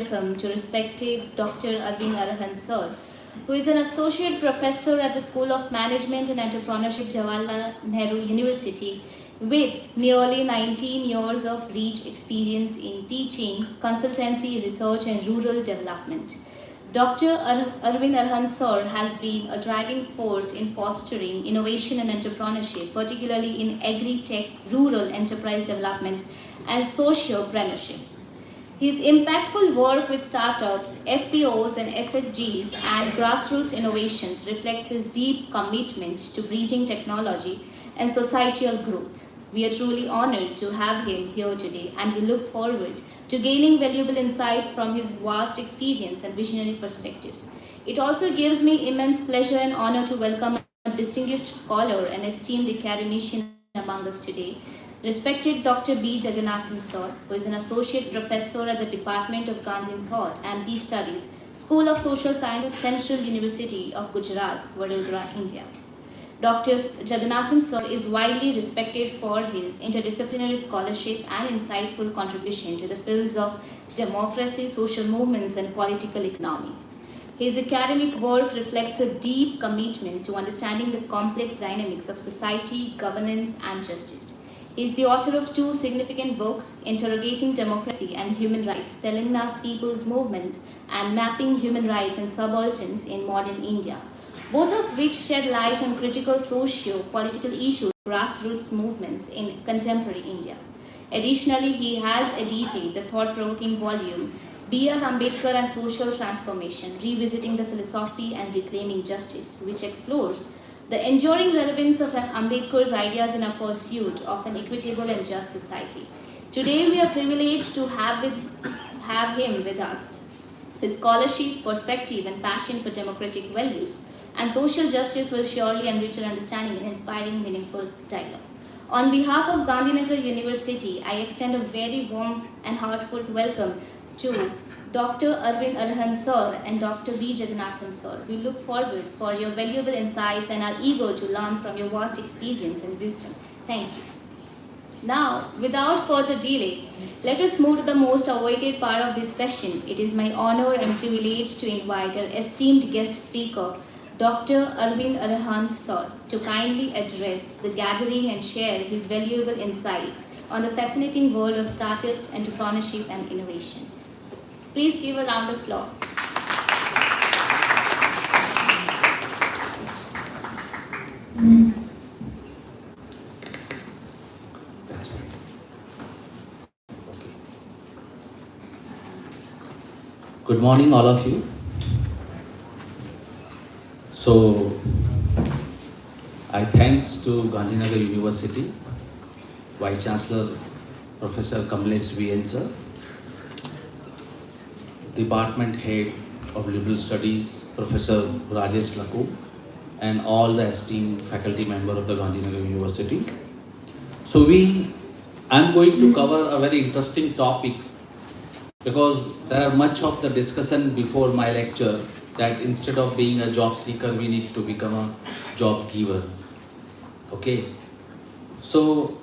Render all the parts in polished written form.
welcome to respected Dr. Arvind Arahan sir, who is an associate professor at the School of Management and Entrepreneurship, Jawaharlal Nehru University, with nearly 19 years of rich experience in teaching, consultancy, research, and rural development. Dr. Arvind Arahan sir has been a driving force in fostering innovation and entrepreneurship, particularly in agri-tech, rural enterprise development, and sociopreneurship. His impactful work with startups, FPOs, and SHGs and grassroots innovations reflects his deep commitment to bridging technology and societal growth. We are truly honored to have him here today, and we look forward to gaining valuable insights from his vast experience and visionary perspectives. It also gives me immense pleasure and honor to welcome a distinguished scholar and esteemed academician among us today, respected Dr. B. Jagannathan sir, who is an associate professor at the Department of Gandhian Thought and Peace Studies, School of Social Sciences, Central University of Gujarat, Vadodara, India. Dr. Jagannathan sir is widely respected for his interdisciplinary scholarship and insightful contribution to the fields of democracy, social movements, and political economy. His academic work reflects a deep commitment to understanding the complex dynamics of society, governance, and justice. He is the author of two significant books, Interrogating Democracy and Human Rights, Telangana's People's Movement, and Mapping Human Rights and Subalterns in Modern India, both of which shed light on critical socio-political issues, grassroots movements in contemporary India. Additionally, he has edited the thought-provoking volume, B.R. Ambedkar and Social Transformation, Revisiting the Philosophy and Reclaiming Justice, which explores the enduring relevance of Ambedkar's ideas in our pursuit of an equitable and just society. Today, we are privileged to have him with us. His scholarship, perspective, and passion for democratic values and social justice will surely enrich our understanding and inspiring meaningful dialogue. On behalf of Gandhinagar University, I extend a very warm and heartfelt welcome to Dr. Arvind Arahan sir and Dr. B. Jagannathan sir. We look forward for your valuable insights and are eager to learn from your vast experience and wisdom. Thank you. Now, without further delay, let us move to the most awaited part of this session. It is my honor and privilege to invite our esteemed guest speaker, Dr. Arvind Arahan sir, to kindly address the gathering and share his valuable insights on the fascinating world of startups, entrepreneurship, and innovation. Please give a round of applause. That's right. Good morning, all of you. So, I thanks to Gandhinagar University, Vice Chancellor Professor Kamlesh VN sir, Department Head of Liberal Studies, Professor Rajesh Lakku, and all the esteemed faculty member of the Gandhinagar University. So I'm going to cover a very interesting topic because there are much of the discussion before my lecture that instead of being a job seeker, we need to become a job giver. Okay. So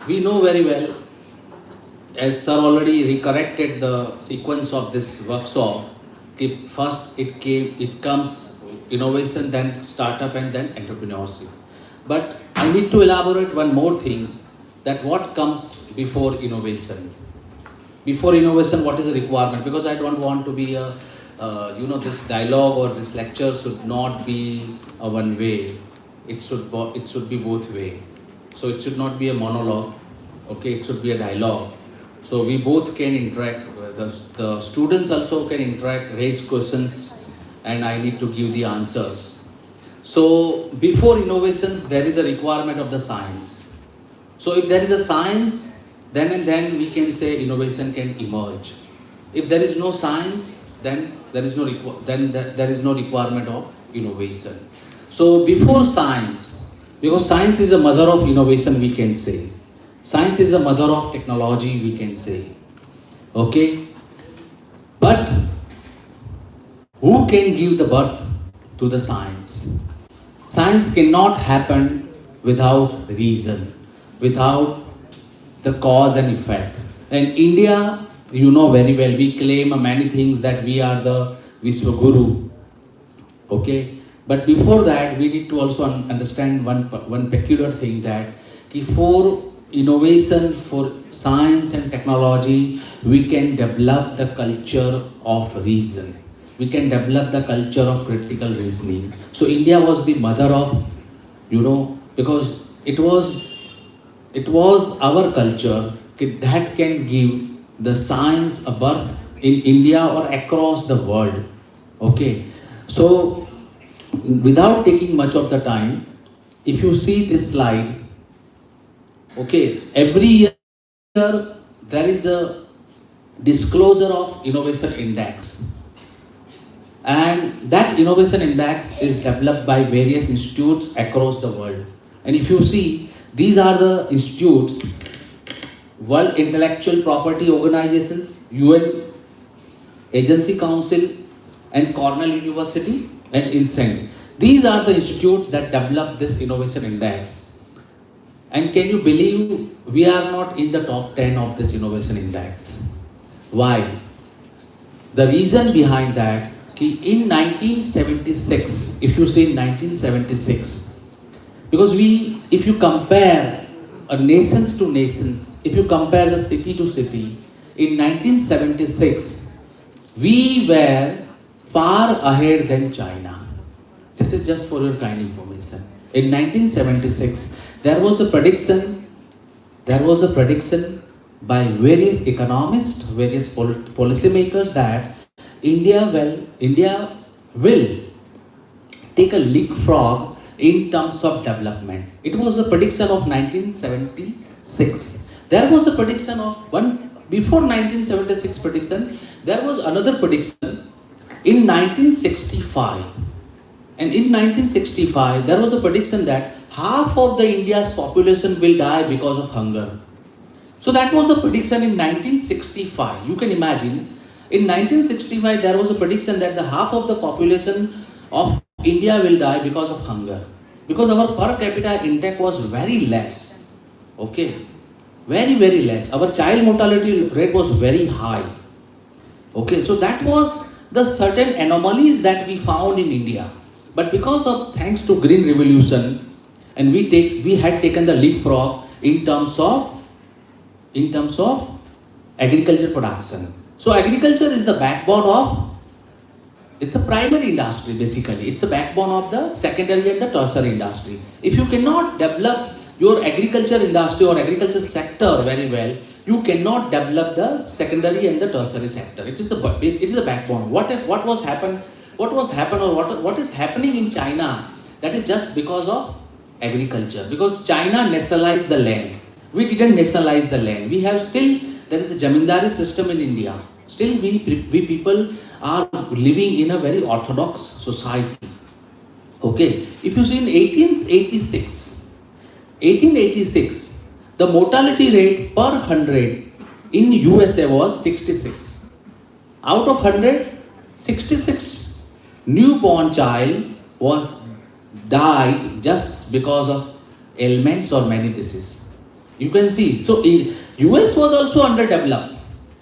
we know very well, as sir already recorrected the sequence of this workshop, first it comes innovation, then startup, and then entrepreneurship. But I need to elaborate one more thing, that what comes before innovation. Before innovation, what is the requirement? Because I don't want to be this dialogue or this lecture should not be a one way. It should be both way. So it should not be a monologue. Okay, it should be a dialogue. So we both can interact, the students also can interact, raise questions, and I need to give the answers. So before innovations, there is a requirement of the science. So if there is a science, then and then we can say innovation can emerge. If there is no science, then there is no requirement of innovation. So before science, because science is the mother of innovation, we can say. Science is the mother of technology, we can say. Okay? But who can give the birth to the science? Science cannot happen without reason, without the cause and effect. And India you know very well, we claim many things that we are the Vishwaguru. Okay, but before that, we need to also understand one peculiar thing, that for innovation, for science and technology, we can develop the culture of reason. We can develop the culture of critical reasoning. So India was the mother of, because it was our culture that can give the science a birth in India or across the world. Okay, so without taking much of the time, if you see this slide, okay, every year there is a disclosure of innovation index, and that innovation index is developed by various institutes across the world. And if you see, these are the institutes: World Intellectual Property Organizations, UN Agency Council, and Cornell University, and INSENT. These are the institutes that develop this innovation index. And can you believe we are not in the top 10 of this innovation index? Why? The reason behind that, in 1976, if you say 1976, because if you compare nations to nations, if you compare the city to city, in 1976, we were far ahead than China. This is just for your kind information. In 1976, there was a prediction by various economists, various policymakers, that India will take a leapfrog in terms of development. It was a prediction of 1976. There was a prediction of before 1976 prediction, there was another prediction in 1965. And in 1965, there was a prediction that half of the India's population will die because of hunger. So that was a prediction in 1965. You can imagine, in 1965, there was a prediction that the half of the population of India will die because of hunger. Because our per capita intake was very less. Okay, very, very less. Our child mortality rate was very high. Okay, so that was the certain anomalies that we found in India. But because of, thanks to Green Revolution, and we had taken the leapfrog in terms of agriculture production. So agriculture is the backbone of, it's a primary industry basically. It's a backbone of the secondary and the tertiary industry. If you cannot develop your agriculture industry or agriculture sector very well, you cannot develop the secondary and the tertiary sector. It is the backbone. What is happening in China, that is just because of agriculture. Because China nationalized the land. We didn't nationalize the land. We have still, there is a jamindari system in India. Still we people are living in a very orthodox society. Okay, if you see in 1886, the mortality rate per 100 in USA was 66. Out of 100, 66 newborn child died just because of ailments or many diseases. You can see. So US was also underdeveloped.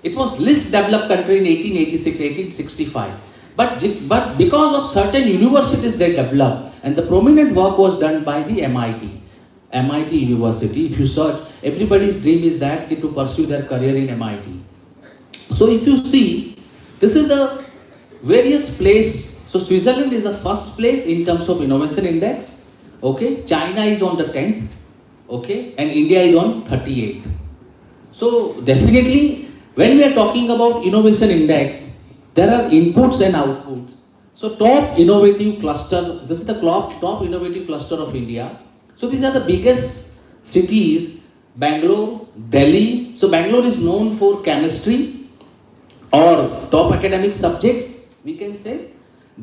It was least developed country in 1886, 1865. But because of certain universities they developed, and the prominent work was done by the MIT University. If you search, everybody's dream is that to pursue their career in MIT. So if you see, this is the various place. So Switzerland is the first place in terms of innovation index. Okay, China is on the 10th. Okay, and India is on 38th. So definitely, when we are talking about innovation index, there are inputs and outputs. So top innovative cluster, this is the top innovative cluster of India. So these are the biggest cities: Bangalore, Delhi. So Bangalore is known for chemistry or top academic subjects, we can say.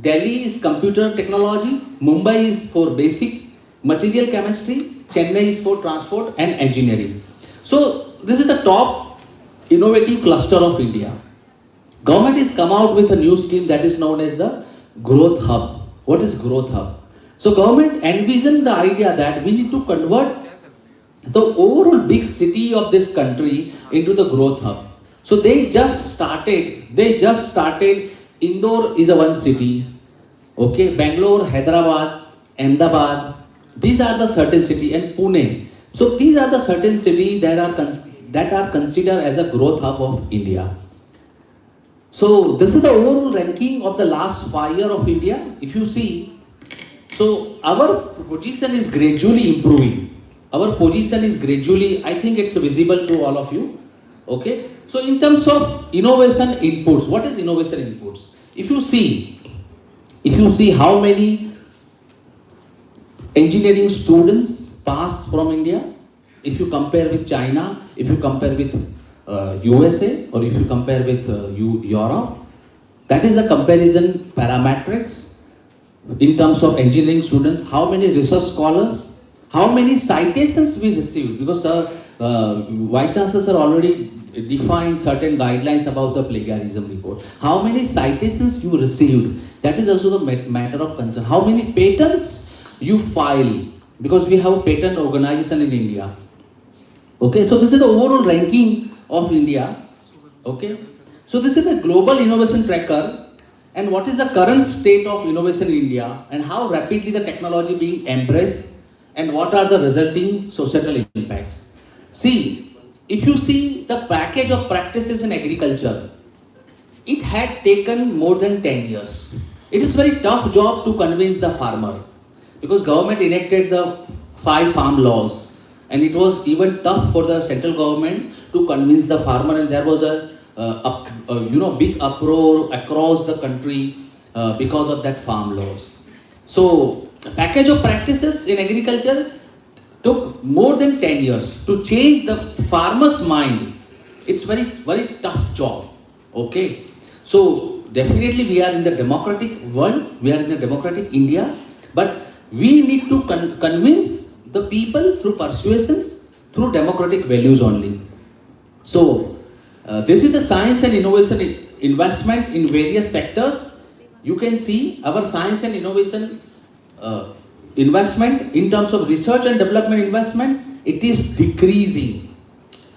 Delhi is computer technology. Mumbai is for basic material chemistry. Chennai is for transport and engineering. So this is the top innovative cluster of India. Government has come out with a new scheme that is known as the Growth Hub. What is Growth Hub? So government envisioned the idea that we need to convert the overall big city of this country into the Growth Hub. So they just started, Indore is a one city, okay, Bangalore, Hyderabad, Ahmedabad, these are the certain city, and Pune. So these are the certain city that are considered as a growth hub of India. So this is the overall ranking of the last 5 years of India. If you see, so our position is gradually improving. Our position is gradually, I think it's visible to all of you. Okay. So in terms of innovation inputs, what is innovation inputs? If you see how many engineering students pass from India, if you compare with China, if you compare with USA, or if you compare with Europe, that is a comparison parametrics in terms of engineering students, how many research scholars, how many citations we received, because Vice Chancellor sir already defined certain guidelines about the plagiarism report. How many citations you received, that is also the matter of concern. How many patents you file, because we have patent organization in India. Okay, so this is the overall ranking of India. Okay, so this is the global innovation tracker, and what is the current state of innovation in India, and how rapidly the technology being embraced, and what are the resulting societal impacts. See, if you see the package of practices in agriculture, it had taken more than 10 years. It is very tough job to convince the farmer, because government enacted the 5 farm laws, and it was even tough for the central government to convince the farmer, and there was a big uproar across the country because of that farm laws. So package of practices in agriculture took more than 10 years to change the farmer's mind. It's very tough job. Okay, so definitely we are in the democratic world, we are in the democratic India, but we need to convince the people through persuasions, through democratic values only. So this is the science and innovation investment in various sectors. You can see our science and innovation investment in terms of research and development investment, it is decreasing.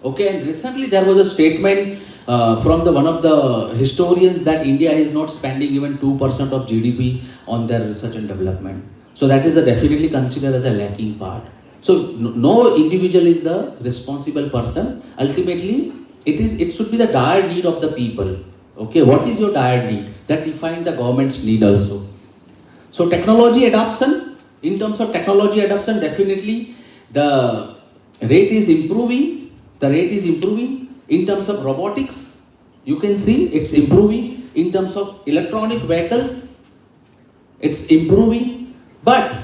Okay, and recently there was a statement from one of the historians that India is not spending even 2% of GDP on their research and development. So that is definitely considered as a lacking part. So no individual is the responsible person. Ultimately, it should be the dire need of the people. Okay, what is your dire need? That defines the government's need also. So technology adoption, in terms of technology adoption, definitely the rate is improving. The rate is improving in terms of robotics. You can see it's improving in terms of electronic vehicles. It's improving, but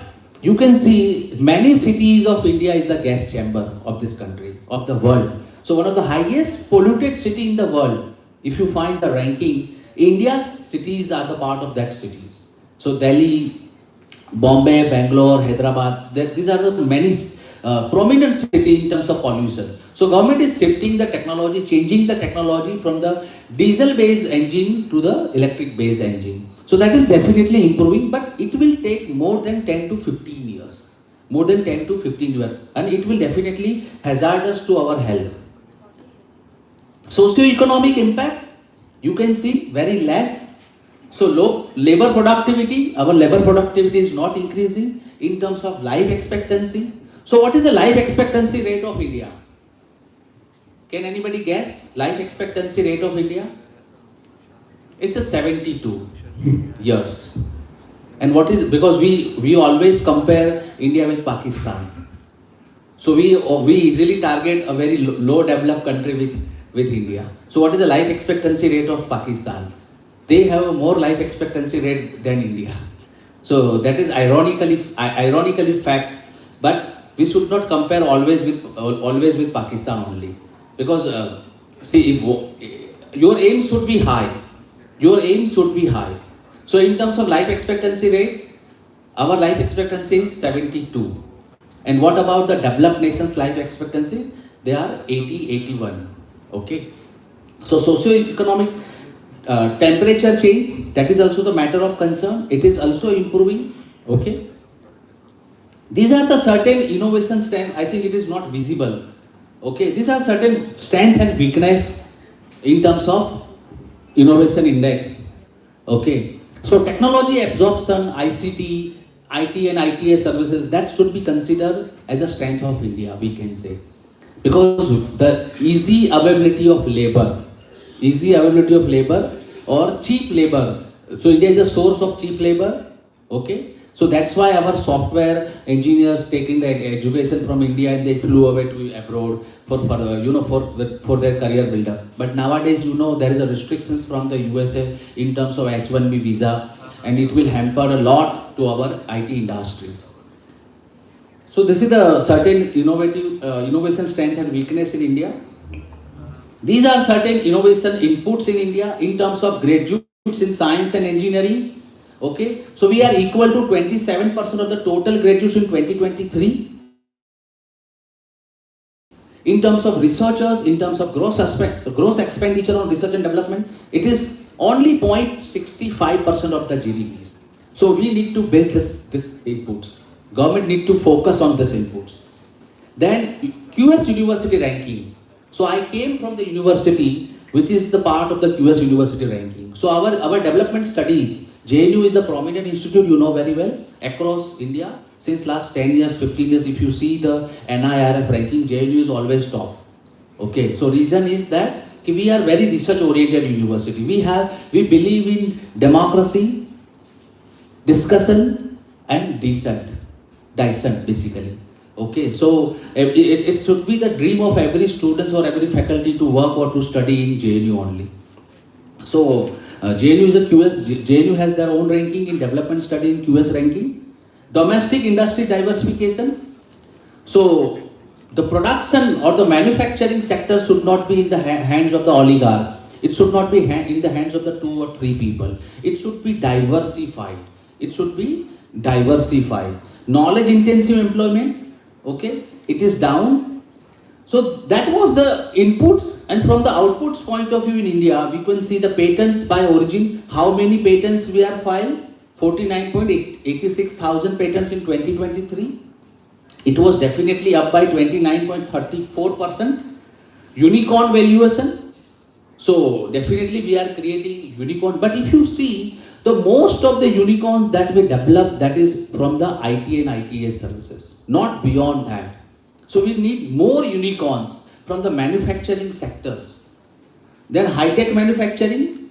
you can see many cities of India is the gas chamber of this country, of the world. So one of the highest polluted city in the world, if you find the ranking, India's cities are the part of that cities. So Delhi, Bombay, Bangalore, Hyderabad, these are the many prominent cities in terms of pollution. So government is shifting the technology, changing the technology from the diesel-based engine to the electric-based engine. So that is definitely improving, but it will take more than 10 to 15 years. More than 10 to 15 years. And it will definitely hazardous to our health. Socio-economic impact, you can see very less. So low labor productivity, our labor productivity is not increasing in terms of life expectancy. So what is the life expectancy rate of India? Can anybody guess life expectancy rate of India? It's a 72 years. And what is, because we always compare India with Pakistan. So we easily target a very low developed country with India. So what is the life expectancy rate of Pakistan? They have a more life expectancy rate than India. So that is ironically fact, but we should not compare always with Pakistan only, because see, if your aim should be high. Your aim should be high. So in terms of life expectancy rate, our life expectancy is 72. And what about the developed nations' life expectancy? They are 80, 81. Okay. So socio-economic temperature change, that is also the matter of concern. It is also improving. Okay. These are the certain innovation strength. I think it is not visible. Okay. These are certain strength and weakness in terms of innovation index. Okay, so technology absorption, ICT, IT and ITA services, that should be considered as a strength of India, we can say, because the easy availability of labor or cheap labor. So India is a source of cheap labor. Okay, so that's why our software engineers taking the education from India and they flew away to abroad for for their career build up. But nowadays, there is a restrictions from the USA in terms of H1B visa, and it will hamper a lot to our IT industries. So this is the certain innovation strength and weakness in India. These are certain innovation inputs in India in terms of graduates in science and engineering. Okay, so we are equal to 27% of the total graduates in 2023. In terms of researchers, in terms of gross expenditure on research and development, it is only 0.65% of the GDPs. So we need to build this inputs. Government need to focus on this inputs. Then QS University ranking. So I came from the university which is the part of the QS University ranking. So our development studies, JNU is the prominent institute, you know very well, across India. Since last 10 years, 15 years, if you see the NIRF ranking, JNU is always top. Okay, so reason is that we are very research oriented university. We believe in democracy, discussion and dissent basically. Okay, so it should be the dream of every student or every faculty to work or to study in JNU only. So JNU is a QS. JNU has their own ranking in development study in QS ranking. Domestic industry diversification. So the production or the manufacturing sector should not be in the hands of the oligarchs. It should not be in the hands of the 2 or 3 people. It should be diversified. Knowledge intensive employment. Okay, it is down. So that was the inputs, and from the outputs point of view in India, we can see the patents by origin. How many patents we are filed? 49.86 thousand patents in 2023. It was definitely up by 29.34%. Unicorn valuation. So definitely we are creating unicorn. But if you see, the most of the unicorns that we develop, that is from the IT and ITA services, not beyond that. So we need more unicorns from the manufacturing sectors. Then high-tech manufacturing,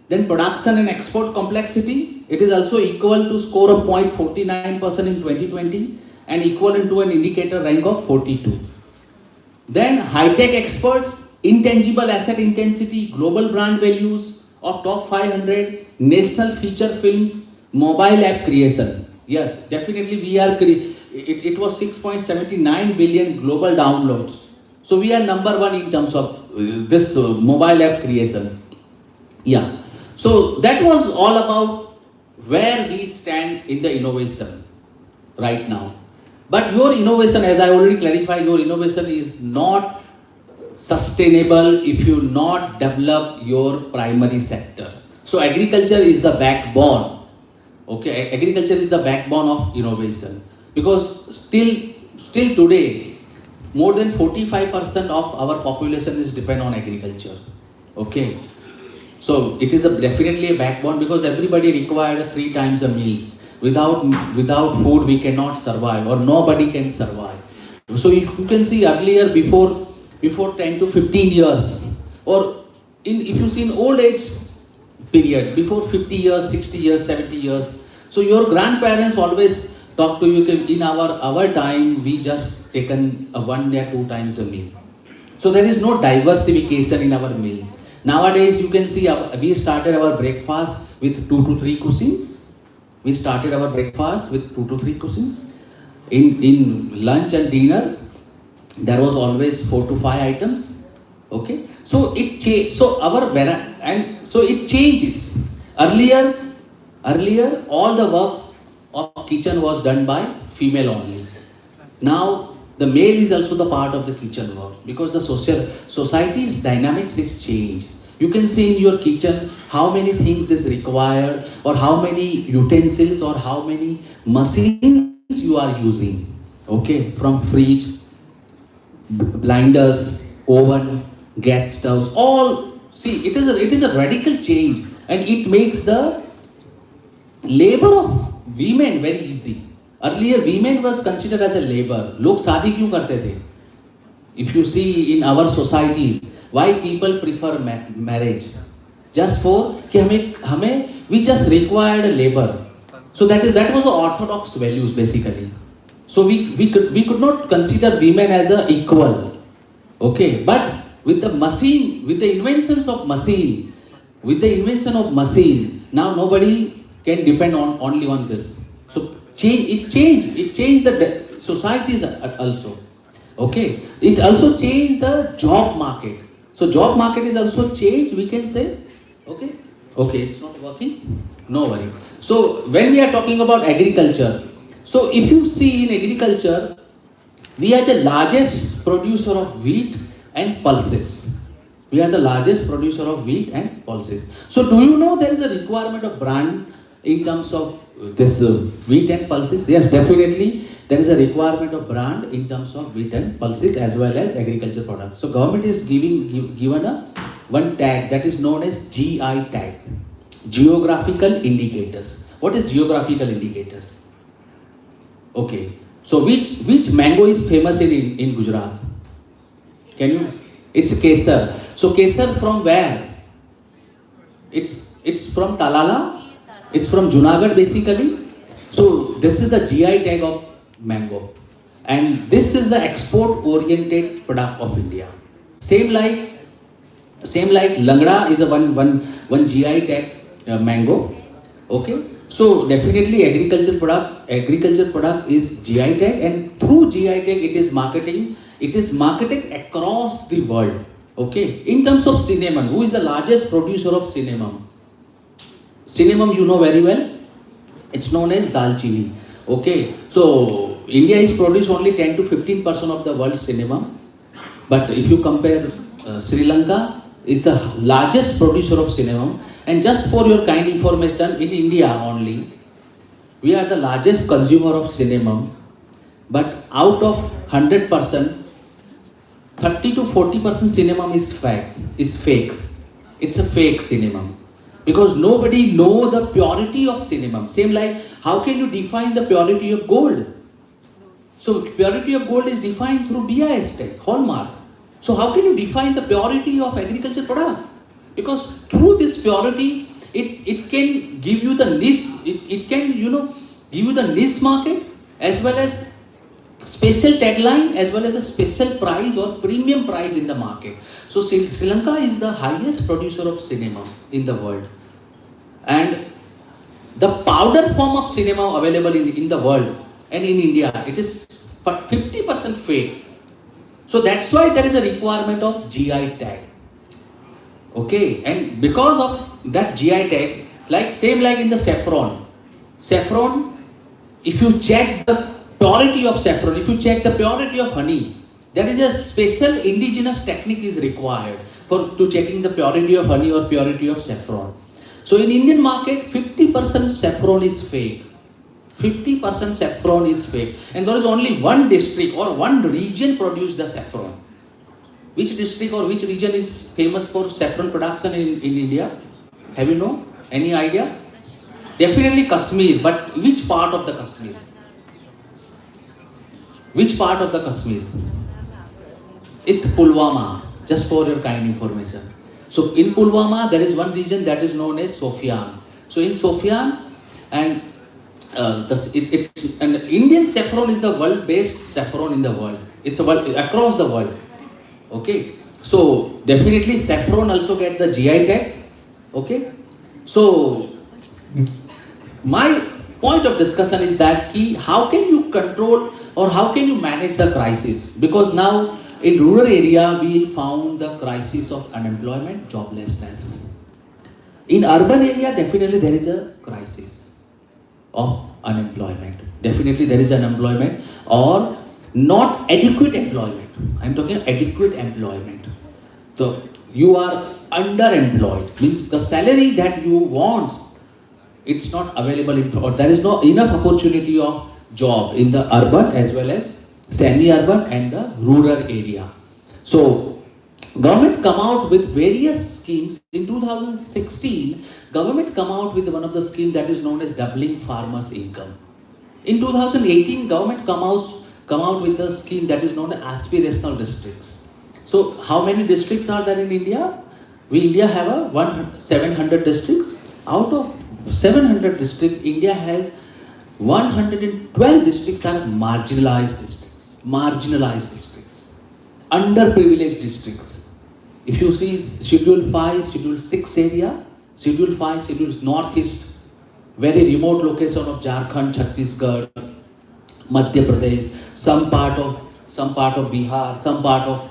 then production and export complexity. It is also equal to score of 0.49% in 2020 and equivalent to an indicator rank of 42. Then high-tech experts, intangible asset intensity, global brand values of top 500, national feature films, mobile app creation. Yes, definitely we are it was 6.79 billion global downloads. So we are number 1 in terms of this mobile app creation. Yeah. So that was all about where we stand in the innovation right now. But your innovation, as I already clarified, your innovation is not sustainable if you not develop your primary sector. So agriculture is the backbone. Okay, agriculture is the backbone of innovation, because still today more than 45% of our population is depend on agriculture. Okay, so it is definitely a backbone, because everybody required 3 times a meals. Without food we cannot survive, or nobody can survive. So you can see earlier, before 10 to 15 years, or if you see in old age period, before 50 years, 60 years, 70 years, so your grandparents always talk to you. In our time, we just taken 1 or 2 times a meal. So there is no diversification in our meals. Nowadays, you can see we started our breakfast with 2 to 3 cuisines. We started our breakfast with 2 to 3 cuisines. In lunch and dinner, there was always 4 to 5 items. Okay, so it changes. Earlier all the works of kitchen was done by female only. Now the male is also the part of the kitchen work, because the society's dynamics is changed. You can see in your kitchen how many things is required, or how many utensils or how many machines you are using. Okay, from fridge, blinders, oven, gas stoves, all See, it is a radical change, and it makes the labor of women very easy. Earlier, women was considered as a labor. लोग शादी क्यों करते थे? If you see in our societies, why people prefer marriage? Just for कि हमें we just required a labor. So that was the orthodox values basically. So we could not consider women as a equal. Okay, but with the machine, with the invention of machine, now nobody can depend on only on this. So it changed the societies also. Okay, it also changed the job market. So job market is also changed, we can say. Okay, it's not working, no worry. So when we are talking about agriculture, so if you see in agriculture, we are the largest producer of wheat and pulses. We are the largest producer of wheat and pulses. So do you know there is a requirement of brand in terms of this wheat and pulses? Yes, definitely there is a requirement of brand in terms of wheat and pulses as well as agriculture products. So government is given a one tag that is known as GI tag, geographical indicators. What is geographical indicators? Okay, so which mango is famous in Gujarat? Can you? It's Kesar. So Kesar from where? It's from Talala. It's from Junagadh basically. So this is the GI tag of mango, and this is the export-oriented product of India. Same like Langda is a one GI tag mango. Okay, so definitely agriculture product is GI tag, and through GI tag it is marketed across the world. Okay, in terms of cinnamon, who is the largest producer of cinnamon? Cinnamon, you know very well, it's known as dalchini. Okay, so India is produce only 10 to 15% of the world's cinnamon, but if you compare Sri Lanka, it's the largest producer of cinnamon. And just for your kind information, in India only, we are the largest consumer of cinnamon, but out of 100%, 30 to 40% cinnamon is fake. It's a fake cinnamon. Because nobody know the purity of cinnamon. Same like, how can you define the purity of gold? So purity of gold is defined through BIS tag, hallmark. So how can you define the purity of agriculture product? Because through this purity, it can give you the niche, it can give you the niche market as well as special tagline as well as a special price or premium price in the market. So Sri Lanka is the highest producer of cinnamon in the world, and the powder form of cinnamon available in the world and in India, it is 50% fake. So that's why there is a requirement of GI tag. Okay, and because of that GI tag, same like in the saffron, if you check the purity of saffron, if you check the purity of honey, there is a special indigenous technique is required to checking the purity of honey or purity of saffron. So in Indian market, 50% saffron is fake. 50% saffron is fake, and there is only one district or one region produce the saffron. Which district or which region is famous for saffron production in India? Have you know? Any idea? Definitely Kashmir, but which part of the Kashmir? Which part of the Kashmir? It's Pulwama, just for your kind information. So in Pulwama, there is one region that is known as Sofian. So in Sofian, and and Indian saffron is the world-based saffron in the world. It's across the world. Okay, so definitely saffron also get the GI tag. Okay, so my point of discussion is that how can you control or how can you manage the crisis? Because now in rural area we found the crisis of unemployment, joblessness. In urban area, definitely there is a crisis of unemployment. Definitely there is unemployment or not adequate employment. I am talking adequate employment. So you are underemployed, means the salary that you want, it's not available or there is no enough opportunity of job in the urban as well as semi-urban and the rural area. So government come out with various schemes. In 2016, government come out with one of the schemes that is known as doubling farmers' income. In 2018, government come out with a scheme that is known as aspirational districts. So how many districts are there in India? We India have a 700 districts. Out of 700 districts, India has 112 districts are marginalized districts, underprivileged districts. If you see Schedule 5, Schedule 6 area, Schedule 5, Schedule Northeast, very remote location of Jharkhand, Chhattisgarh, Madhya Pradesh, some part of Bihar, some part of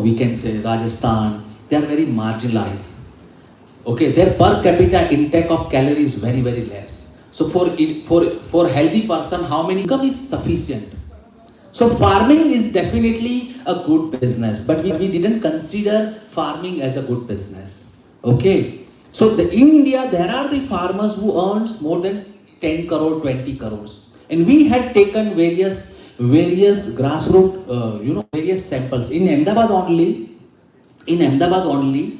we can say Rajasthan. They are very marginalized. Okay, their per capita intake of calories is very less. So for healthy person, how many income is sufficient? So farming is definitely a good business, but we didn't consider farming as a good business. Okay, so in India there are the farmers who earns more than 10 crore, 20 crores, and we had taken various grassroots, various samples in Ahmedabad only. In Ahmedabad only,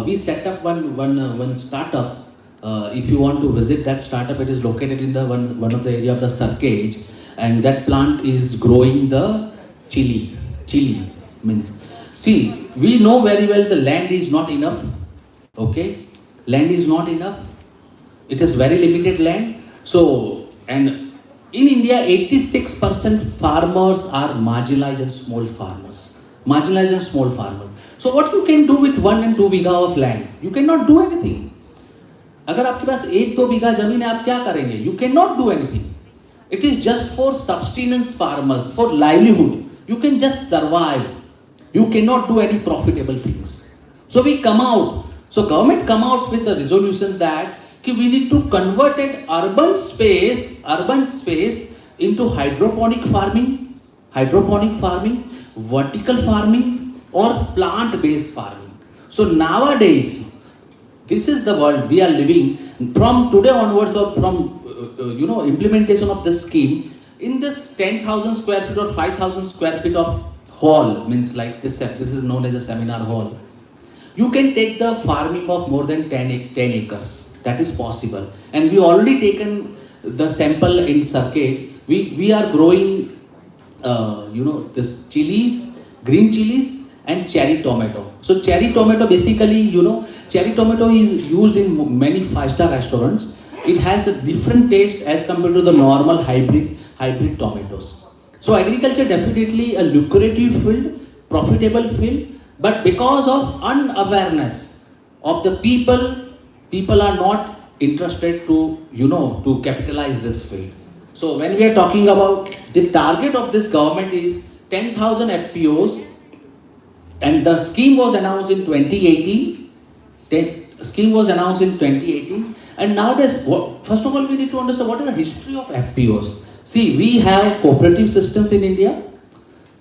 we set up one startup. If you want to visit that startup, it is located in the one of the area of the Circage, and that plant is growing the chili. Chili means, see, we know very well the land is not enough. Okay, land is not enough. It is very limited land. So, and in India, 86% farmers are marginalized and small farmers. Marginalized and small farmers. So what you can do with 1 and 2 bigha of land? You cannot do anything. अगर आपके पास 1-2 बीघा जमीन है, आप क्या करेंगे? You cannot do anything. It is just for subsistence farmers, for livelihood. You can just survive. You cannot do any profitable things. So we come out. So government come out with the resolutions that we need to convert an urban space into hydroponic farming, vertical farming, or plant-based farming. So nowadays, this is the world we are living. From today onwards, or from implementation of this scheme, in this 10,000 square feet or 5,000 square feet of hall, means like this is known as a seminar hall, you can take the farming of more than 10 acres. That is possible. And we already taken the sample in Circage. We are growing, this chilies, green chilies and cherry tomato. So cherry tomato basically, cherry tomato is used in many 5-star restaurants. It has a different taste as compared to the normal hybrid tomatoes. So agriculture definitely a lucrative field, profitable field, but because of unawareness of the people are not interested to capitalize this field. So when we are talking about the target of this government is 10,000 FPOs, and the scheme was announced in 2018. And nowadays, first of all, we need to understand what is the history of FPOs. See, we have cooperative systems in India.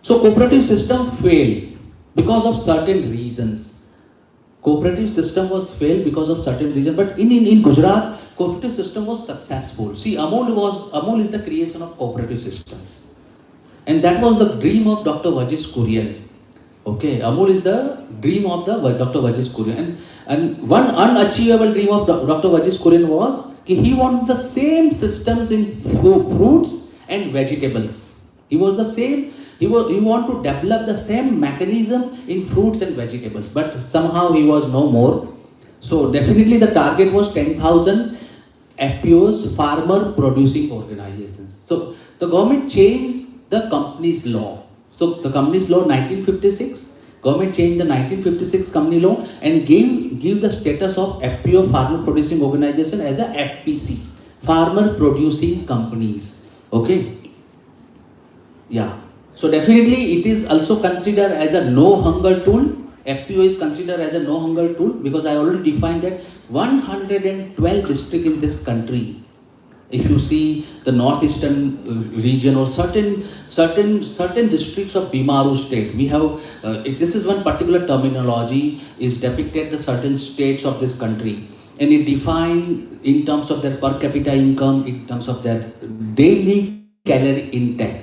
So cooperative system failed because of certain reasons. Cooperative system was failed because of certain reasons. But in Gujarat, cooperative system was successful. See, Amul is the creation of cooperative systems. And that was the dream of Dr. Vajis Kurian. Okay, Amul is the dream of the Dr. Vajis Kurian. And one unachievable dream of Dr. Vajis Kurian was he wanted the same systems in fruits and vegetables. He wanted to develop the same mechanism in fruits and vegetables, but somehow he was no more. So definitely the target was 10,000 FPOs, farmer producing organizations. So the government changed the company's law. So the company's law 1956, government changed the 1956 company law and give the status of FPO, farmer producing organization, as a FPC, farmer producing companies. Okay. Yeah. So definitely it is also considered as a no hunger tool. FPO is considered as a no hunger tool because I already defined that 112 districts in this country. If you see the northeastern region or certain districts of Bimaru state, we have this is one particular terminology is depicted the certain states of this country, and it defined in terms of their per capita income, in terms of their daily calorie intake.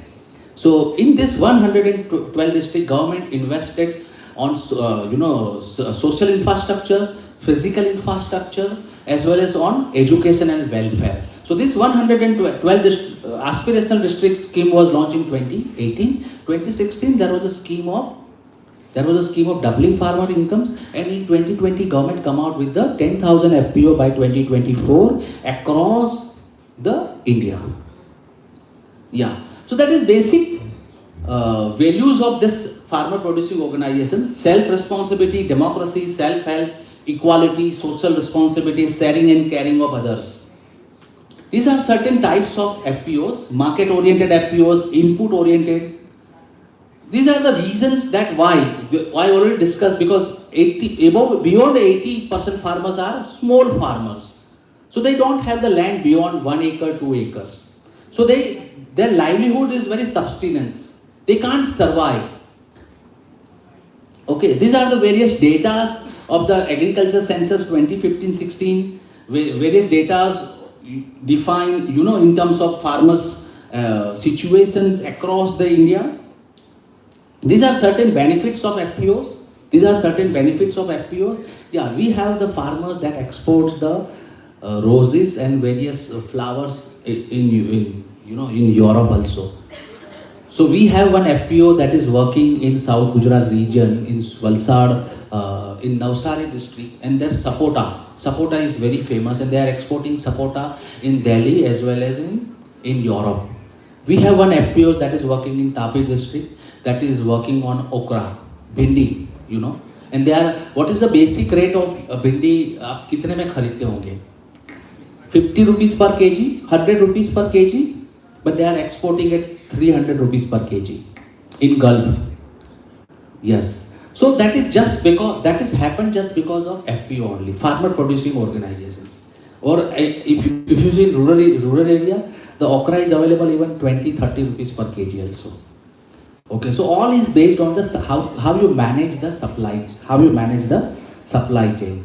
So in this 112 district, government invested on social infrastructure, physical infrastructure, as well as on education and welfare. So this 112 aspirational district scheme was launched in 2018. 2016 there was a scheme of doubling farmer incomes, and in 2020 government come out with the 10,000 FPO by 2024 across the India. Yeah, so that is basic values of this farmer producing organization: self-responsibility, democracy, self-help, equality, social responsibility, sharing and caring of others. These are certain types of FPOs: market-oriented FPOs, input-oriented. These are the reasons that why I already discussed, because beyond 80% farmers are small farmers. So they don't have the land beyond 1 acre, 2 acres. So their livelihood is very subsistence. They can't survive. Okay, these are the various data of the agriculture census 2015-16. Various data define, in terms of farmers' situations across the India. These are certain benefits of FPOs. Yeah, we have the farmers that exports the roses and various flowers in Europe also. So we have one FPO that is working in South Gujarat region, in Valsad, in Navsari district, and there's sapota. Sapota is very famous, and they are exporting sapota in Delhi as well as in Europe. We have one FPO that is working in Tapi district, that is working on okra, bhindi, and they are, what is the basic rate of bhindi? आप कितने में खरीदते होंगे? 50 rupees per kg, 100 rupees per kg, but they are exporting at 300 rupees per kg in Gulf. Yes. So that is happened just because of FPO only, farmer producing organizations. Or if you see in rural area, the okra is available even 20-30 rupees per kg also. Okay, so all is based on how you manage the supply chain.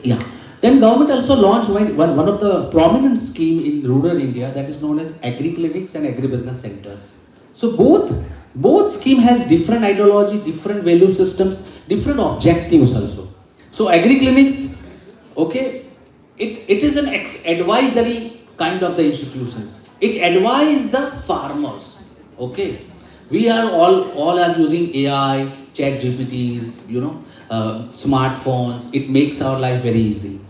Yeah. Then government also launched one of the prominent scheme in rural India, that is known as agri-clinics and agribusiness centers. So both scheme has different ideology, different value systems, different objectives also. So agri-clinics, okay, it is an advisory kind of the institutions. It advises the farmers. Okay, we are all are using AI, chat GPTs, smartphones. It makes our life very easy.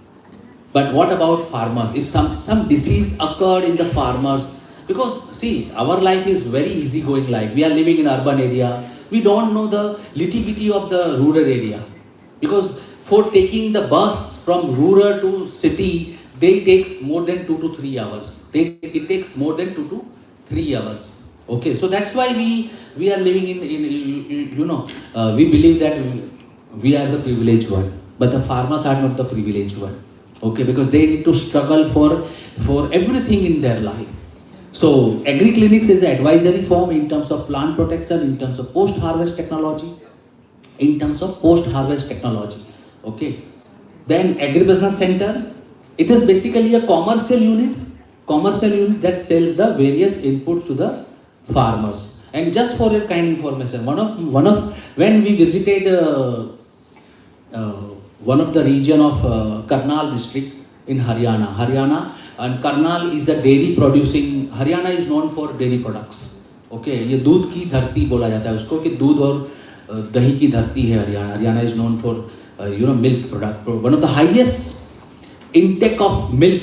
But what about farmers? If some disease occurred in the farmers, because see, our life is very easygoing life. We are living in urban area. We don't know the nitty-gritty of the rural area. Because for taking the bus from rural to city, they takes more than 2 to 3 hours. It takes more than 2 to 3 hours. Okay, so that's why we are living in we believe that we are the privileged one, but the farmers are not the privileged one. Okay, because they need to struggle for everything in their life. So agri-clinics is an advisory form in terms of plant protection, in terms of post-harvest technology, Okay. Then agribusiness center, it is basically a commercial unit that sells the various inputs to the farmers. And just for your kind information, when we visited one of the region of Karnal district in Haryana, and Karnal is a dairy producing. Haryana is known for dairy products. Okay, ये दूध की धरती बोला जाता है उसको, कि दूध और दही की धरती है Haryana. Haryana is known for milk product. One of the highest intake of milk,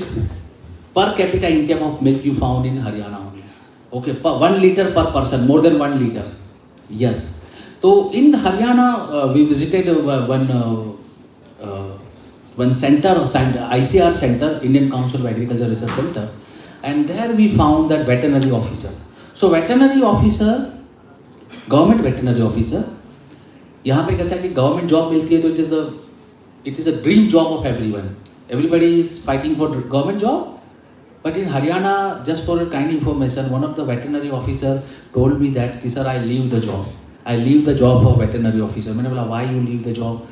per capita intake of milk you found in Haryana only. Okay, 1 liter per person, more than 1 liter. Yes. So in Haryana, we visited one center, ICR center, Indian Council of Agriculture Research Center, and there we found that veterinary officer. So veterinary officer, government veterinary officer, यहाँ पे कैसा है कि government job मिलती है तो it is a dream job of everyone. Everybody is fighting for government job. But in Haryana, just for a kind information, one of the veterinary officer told me that, sir, I leave the job. I leave the job of veterinary officer. मैंने बोला, why you leave the job?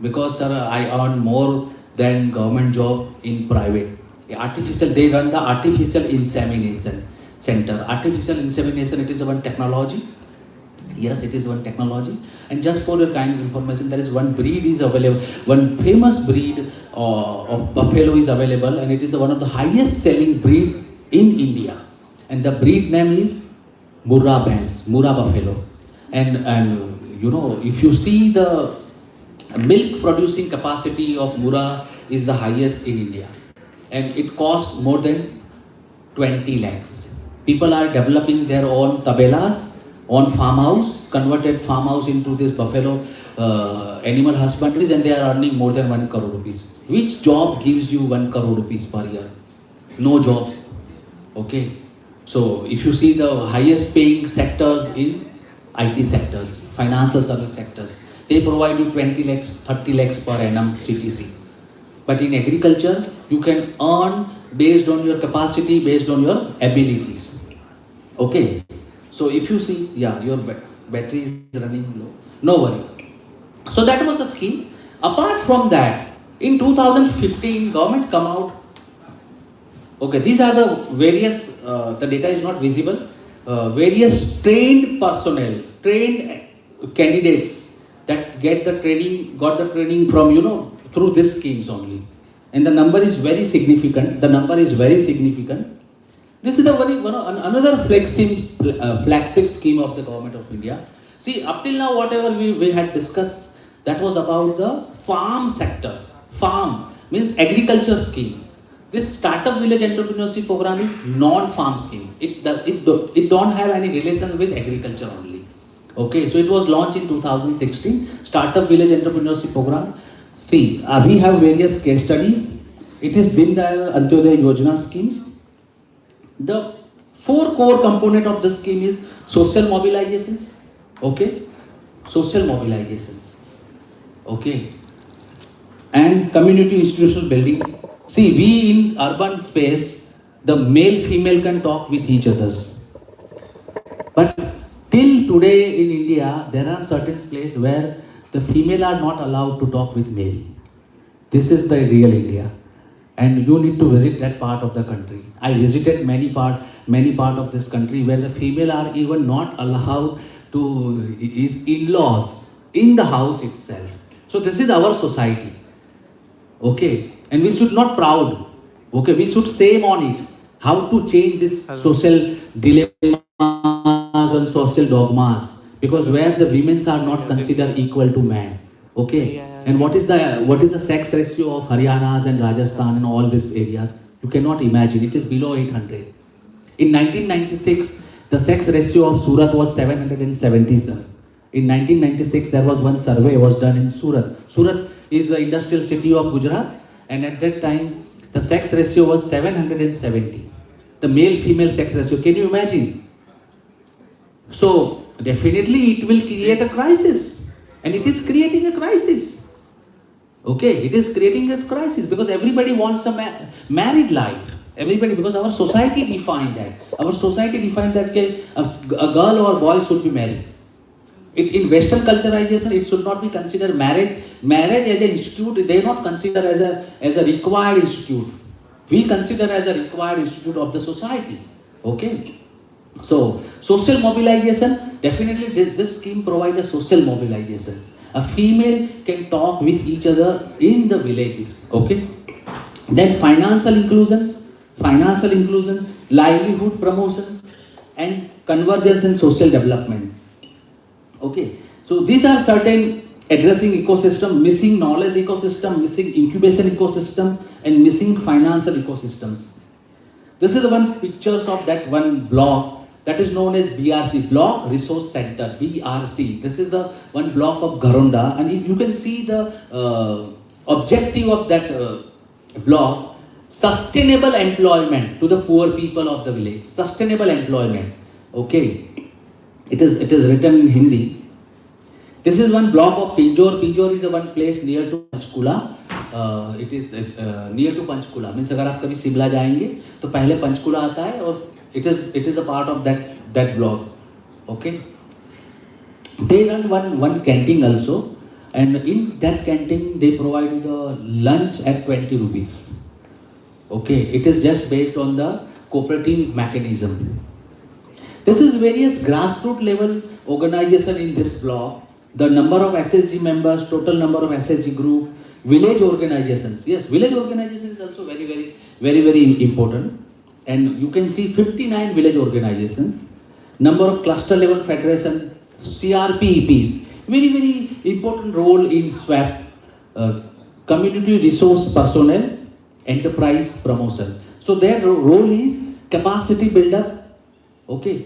Because sir, I earn more than government job in private. They run the artificial insemination center. Artificial insemination, it is one technology. Yes, it is one technology. And just for your kind of information, there is one breed is available, one famous breed of buffalo is available, and it is one of the highest selling breed in India. And the breed name is Murrah Bans, Murrah Buffalo. And you know, if you see the milk producing capacity of Murrah is the highest in India. And it costs more than 20 lakhs. People are developing their own tabelas, own farmhouse, converted farmhouse into this buffalo animal husbandries, and they are earning more than 1 crore rupees. Which job gives you 1 crore rupees per year? No jobs. Okay. So if you see the highest paying sectors in IT sectors, financial service sectors, they provide you 20 lakhs, 30 lakhs per annum CTC. But in agriculture, you can earn based on your capacity, based on your abilities. Okay. So if you see, yeah, your battery is running low. No worry. So that was the scheme. Apart from that, in 2015, government come out. Okay, these are the various, the data is not visible, various trained personnel, trained candidates that got the training from, you know, through these schemes only. And the number is very significant. The number is very significant. This is the another flagship scheme of the government of India. See, up till now, whatever we had discussed, that was about the farm sector. Farm means agriculture scheme. This startup village entrepreneurship program is non-farm scheme. It don't have any relation with agriculture only. Okay, so it was launched in 2016. Startup village entrepreneurship program. See, we have various case studies. It is Din Dayal Antyodaya Yojana schemes. The 4 core component of this scheme is social mobilizations. Okay, social mobilizations. Okay, and community institutional building. See, we in urban space, the male female can talk with each others. But till today in India, there are certain places where the female are not allowed to talk with male. This is the real India. And you need to visit that part of the country. I visited many part of this country where the female are even not allowed to is in-laws in the house itself. So this is our society. Okay, and we should not proud. Okay, we should shame on it. How to change this social dilemmas and social dogmas, because where the women are not considered equal to men. Okay, and what is the sex ratio of Haryana's and Rajasthan and all these areas? You cannot imagine. It is below 800. In 1996, the sex ratio of Surat was 777. In 1996, there was one survey was done in Surat. Surat is the industrial city of Gujarat, and at that time, the sex ratio was 770. The male-female sex ratio. Can you imagine? So definitely, it will create a crisis, and it is creating a crisis. Okay, it is creating a crisis because everybody wants a married life. Everybody, because our society defined that. Our society defined that a girl or boy should be married. In Western culturalization, it should not be considered marriage. Marriage as an institute, they not consider as a required institute. We consider as a required institute of the society. Okay. So social mobilization, definitely this scheme provides a social mobilization. A female can talk with each other in the villages. Okay. Then financial inclusion, livelihood promotions, and convergence in social development. Okay, so these are certain addressing ecosystem, missing knowledge ecosystem, missing incubation ecosystem, and missing financial ecosystems. This is the one pictures of that one block that is known as BRC, Block Resource Center, BRC. This is the one block of Garonda, and if you can see the objective of that block, sustainable employment to the poor people of the village, sustainable employment. Okay. It is written in Hindi. This is one block of Pinjore. Pinjore is one place near to Panchkula. It is near to Panchkula. Means अगर आप कभी शिमला जाएंगे तो पहले पंचकुला आता है और it is a part of that block. Okay. They run one canteen also, and in that canteen they provide you the lunch at 20 rupees. Okay. It is just based on the cooperative mechanism. This is various grassroots level organization in this block. The number of SSG members, total number of SSG group, village organizations. Yes, village organization is also very important. And you can see 59 village organizations, number of cluster level federation, CRPEPs, very important role in SWAP, community resource personnel, enterprise promotion. So their role is capacity build up. Okay,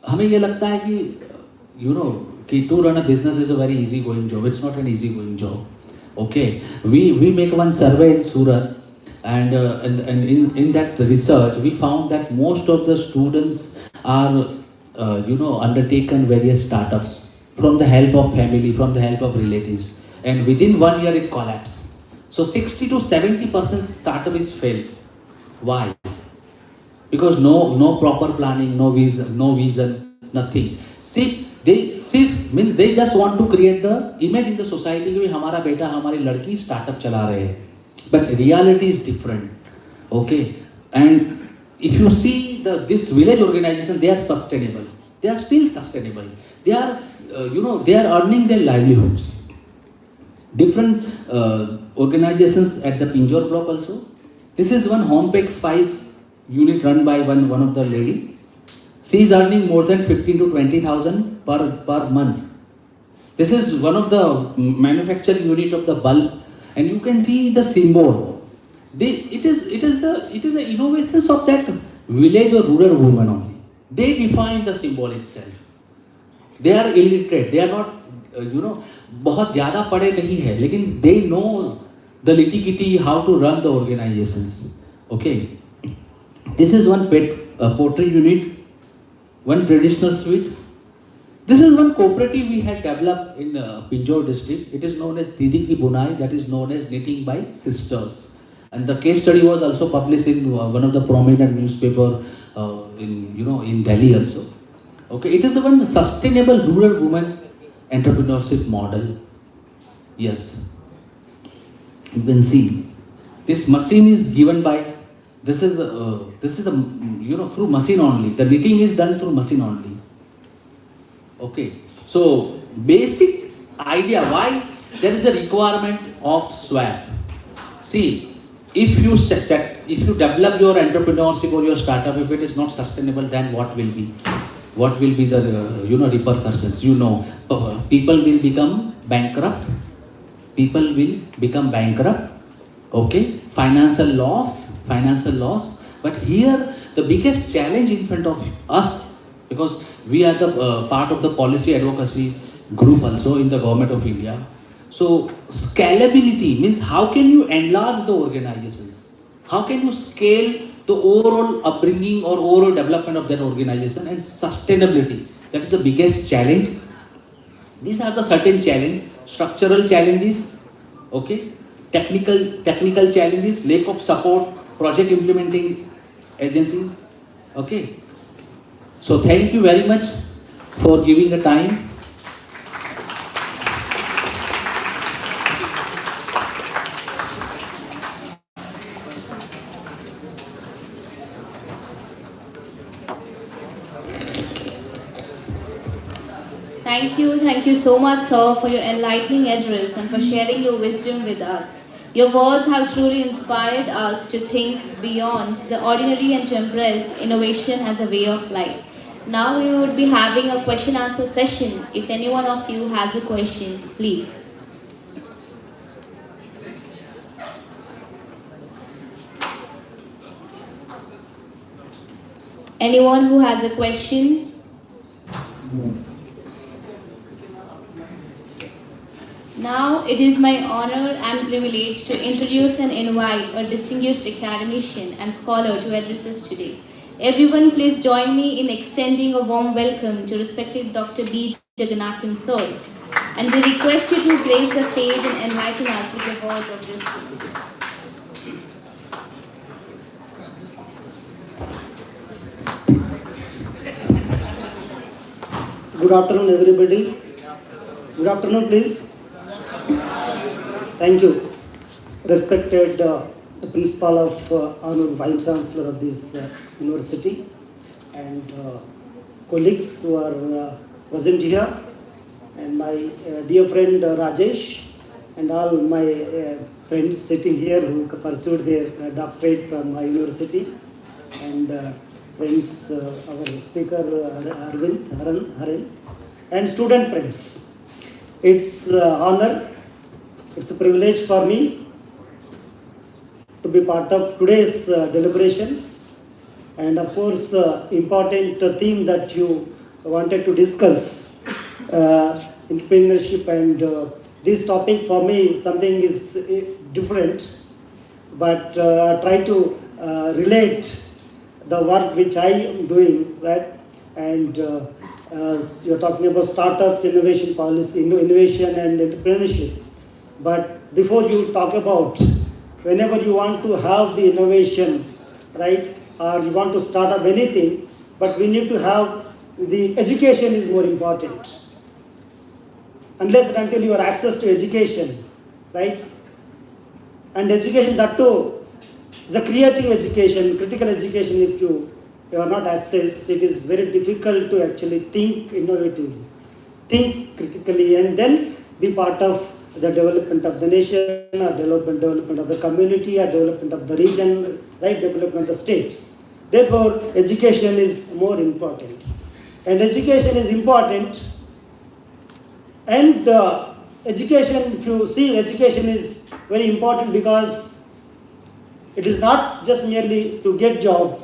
हमें ये लगता है कि कि to run a business is a very easy going job. It's not an easy going job. Okay, we make one survey in Surat, and in that research we found that most of the students are undertaken various startups from the help of family, from the help of relatives, and within 1 year it collapsed. So 60 to 70% startup is failed. Why? Because no proper planning, no vision, nothing. They just want to create the image in the society कि हमारा बेटा हमारी लड़की startup चला रहे हैं. But reality is different. Okay, and if you see this village organization, they are sustainable. They are still sustainable. They are they are earning their livelihoods. Different organizations at the Pinjore block also. This is one home-packed spice unit run by one of the lady. She is earning more than 15 to 20,000 per month. This is one of the manufacturing unit of the bulb, and you can see the symbol. It is the innovations of that village or rural woman only. They define the symbol itself. They are illiterate. They are not बहुत ज़्यादा पढ़े नहीं है, लेकिन they know the nitty-gritty how to run the organizations. Okay, this is one pottery unit, one traditional suite. This is one cooperative we had developed in Pinjore district. It is known as Didi Ki Bunai, that is known as knitting by sisters. And the case study was also published in one of the prominent newspaper in Delhi also. Okay, it is one sustainable rural woman entrepreneurship model. Yes, you can see this machine is given by this is the through machine only. The knitting is done through machine only. Okay, so basic idea why there is a requirement of SWAP. See, if you develop your entrepreneurship or your startup, if it is not sustainable, then what will be? What will be the repercussions? People will become bankrupt. People will become bankrupt. Okay, financial loss. But here the biggest challenge in front of us, because we are the part of the policy advocacy group also in the government of India. So scalability means how can you enlarge the organizations? How can you scale the overall upbringing or overall development of that organization, and sustainability? That is the biggest challenge. These are the certain challenge, structural challenges, okay, technical challenges, lack of support, project implementing agency, okay. So thank you very much for giving the time. Thank you so much, sir, for your enlightening address and for sharing your wisdom with us. Your words have truly inspired us to think beyond the ordinary and to embrace innovation as a way of life. Now we would be having a question answer session. If any one of you has a question, please. Anyone who has a question? Now it is my honor and privilege to introduce and invite a distinguished academician and scholar to address us today. Everyone please join me in extending a warm welcome to respected Dr. B. Jagannathan sir. And we request you to grace the stage and enlighten us with the words of wisdom. Good afternoon, everybody. Good afternoon, please. Thank you. Respected the Principal of Honor Vice Chancellor of this university, and colleagues who are present here, and my dear friend Rajesh, and all my friends sitting here who pursued their doctorate from my university, and friends, our speaker Haran, and student friends. It's honor, it's a privilege for me to be part of today's deliberations. And of course, important theme that you wanted to discuss, entrepreneurship, and this topic for me something is different, but try to relate the work which I am doing, right? And you're talking about startups, innovation policy, innovation and entrepreneurship. But before you talk about, whenever you want to have the innovation, right? Or you want to start up anything, but we need to have the education is more important. Unless and until you have access to education, right? And education, that too is a creative education, critical education. If you are not access, it is very difficult to actually think innovatively, think critically, and then be part of the development of the nation, or development of the community, or development of the region, right? Development of the state. Therefore, education is more important. And education is important. And education, if you see, education is very important because it is not just merely to get job,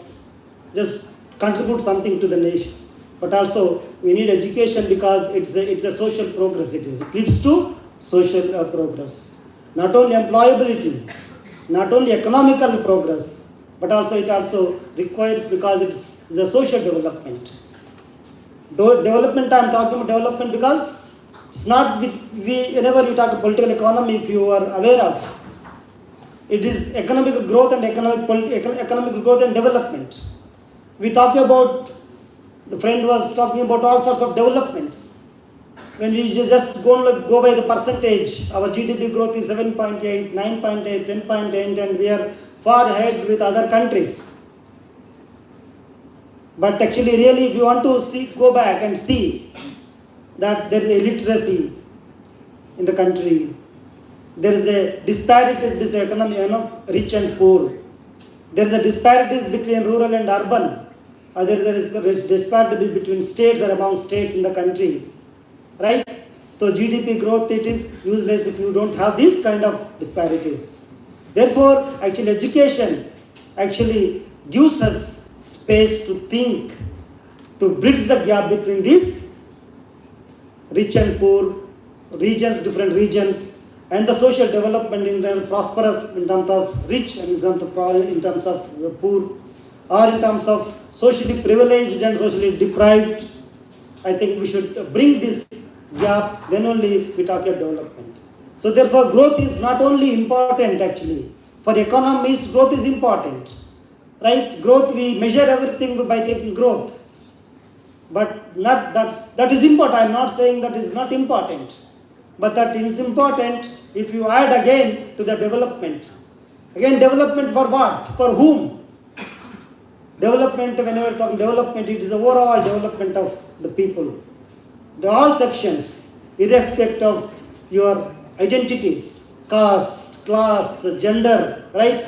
just contribute something to the nation, but also we need education because it's a social progress. It leads to social progress. Not only employability, not only economical progress, but also it also requires, because it's the social development. Development, I am talking about development because it's not, whenever you talk political economy, if you are aware of, it is economic growth and economic growth and development. We talk about, the friend was talking about all sorts of developments. When we just go by the percentage, our GDP growth is 7.8, 9.8, 10.8, and we are far ahead with other countries. But actually, really, if you want to go back and see that there is illiteracy in the country, there is a disparities between the economy, rich and poor. There is a disparities between rural and urban. There is a disparity between states or among states in the country, right? So GDP growth, it is useless if you don't have these kind of disparities. Therefore, actually education actually gives us space to think, to bridge the gap between these rich and poor regions, different regions, and the social development in terms of prosperous, in terms of rich, and in terms of poor, or in terms of socially privileged and socially deprived. I think we should bring this gap, then only we talk about development. So therefore, growth is not only important actually. For economies, growth is important, right? Growth, we measure everything by taking growth. But that is important. I am not saying that is not important. But that is important if you add again to the development. Again, development for what? For whom? Development, whenever we talk development, it is the overall development of the people. All sections, irrespective of your identities, caste, class, gender, right?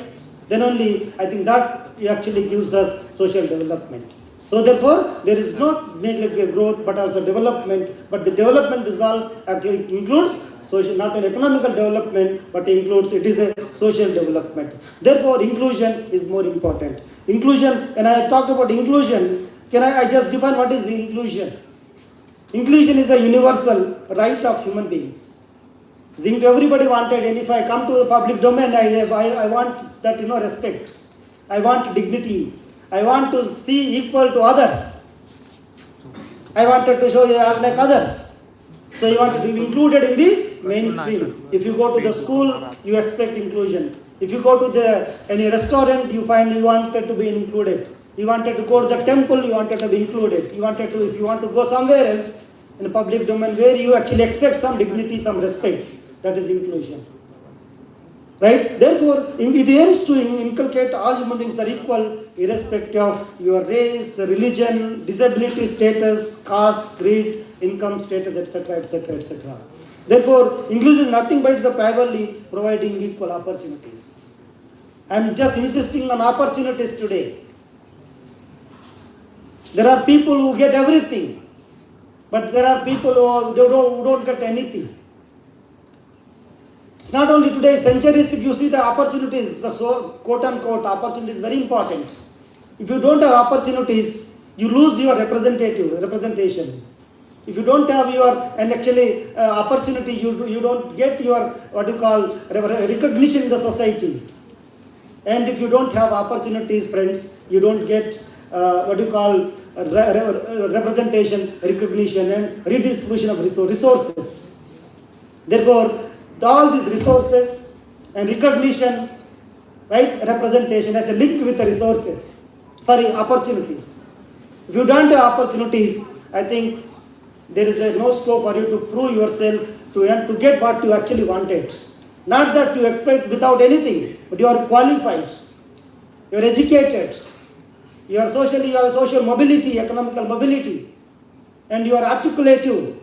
Then only I think that actually gives us social development. So therefore, there is not merely growth but also development. But the development is all actually includes social, not an economical development, but it is a social development. Therefore, inclusion is more important. Inclusion, when I talk about inclusion, I just define what is inclusion? Inclusion is a universal right of human beings. Everybody wanted, and if I come to the public domain, I want that respect. I want dignity. I want to see equal to others. I wanted to show you as like others. So you want to be included in the mainstream. If you go to the school, you expect inclusion. If you go to any restaurant, you find you wanted to be included. You wanted to go to the temple, you wanted to be included. If you want to go somewhere else in the public domain where you actually expect some dignity, some respect, that is inclusion. right? Therefore, it aims to inculcate all human beings are equal, irrespective of your race, religion, disability status, caste, creed, income status, etc., etc., etc. Therefore, inclusion is nothing but it's primarily providing equal opportunities. I am just insisting on opportunities today. There are people who get everything, but there are people who don't get anything. It's not only today, centuries, if you see the opportunities, the quote unquote opportunity is very important. If you don't have opportunities, you lose your representation. If you don't have your, and actually opportunity, you don't get your, recognition in the society. And if you don't have opportunities, friends, you don't get representation, recognition, and redistribution of resources. Therefore, all these resources and recognition, right, representation as a link with the opportunities. If you don't have opportunities, I think there is no scope for you to prove yourself to get what you actually wanted. Not that you expect without anything, but you are qualified, you are educated, you have social mobility, economical mobility, and you are articulative,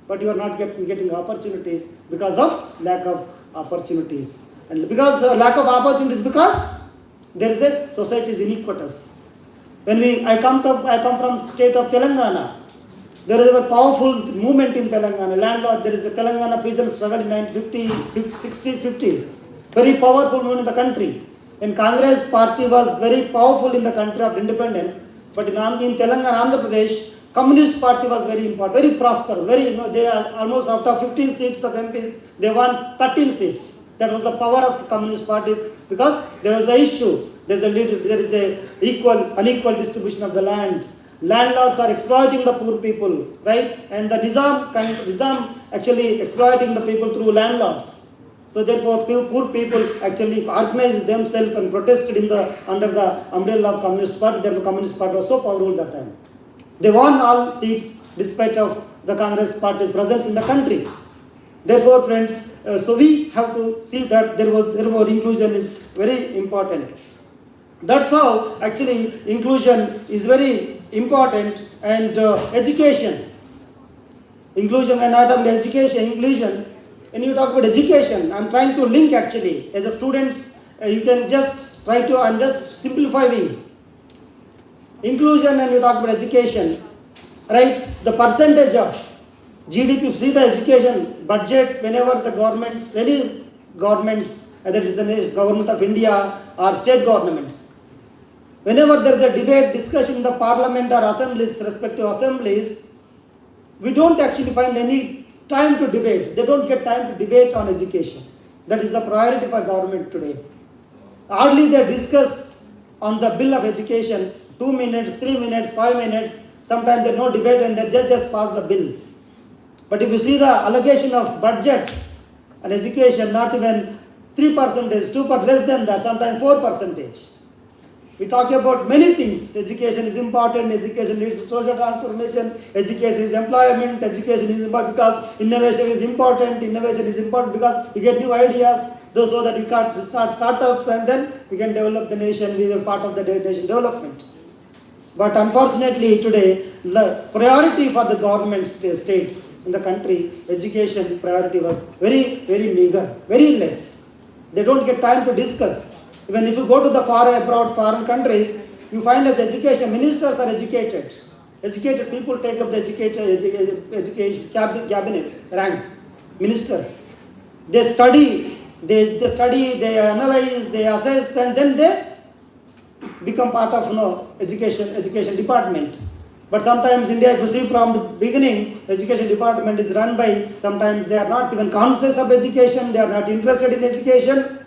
but you are not getting opportunities because of lack of opportunities. And because of lack of opportunities, because there is a society is iniquitous. I come from state of Telangana. There is a powerful movement in Telangana. Landlord, there is the Telangana prison struggle in 1960s, 50s. Very powerful movement in the country. And Congress party was very powerful in the country of independence. But in Telangana, Andhra Pradesh, Communist party was very important, very prosperous. They are almost out of 15 seats of MPs, they won 13 seats. That was the power of communist parties because there was an issue. There is a unequal distribution of the land. Landlords are exploiting the poor people, right? And the Nizam actually exploiting the people through landlords. So therefore, poor people actually organized themselves and protested under the umbrella of Communist Party. Therefore, Communist Party was so powerful that time. They won all seats despite of the Congress Party's presence in the country. Therefore, friends, so we have to see that therefore inclusion is very important. That's how actually inclusion is very important. And education, inclusion and not only education, inclusion. When you talk about education, I'm trying to link actually as a students, you can just try to, I'm just simplifying. Inclusion and you talk about education, right? The percentage of GDP, see the education budget whenever the governments, any governments, whether it is the government of India or state governments, whenever there is a debate, discussion in the parliament or assemblies, respective assemblies, we don't actually find any time to debate. They don't get time to debate on education. That is the priority for government today. Hardly they discuss on the bill of education, 2 minutes, 3 minutes, 5 minutes, sometimes there is no debate and they just pass the bill. But if you see the allocation of budget and education, not even 3%, 2%, less than that, sometimes 4%. We talk about many things. Education is important, education leads to social transformation, education is employment, education is important because innovation is important because we get new ideas, so that we can start startups and then we can develop the nation, we are part of the nation development. But unfortunately today, the priority for the government states in the country, education priority was very, very meager, very less. They don't get time to discuss. Even if you go to the foreign countries, you find as education, ministers are educated. Educated people take up the education cabinet rank, ministers. They study, they analyze, they assess, and then they become part of education department. But sometimes India, if you see from the beginning, education department is run by, sometimes they are not even conscious of education, they are not interested in education,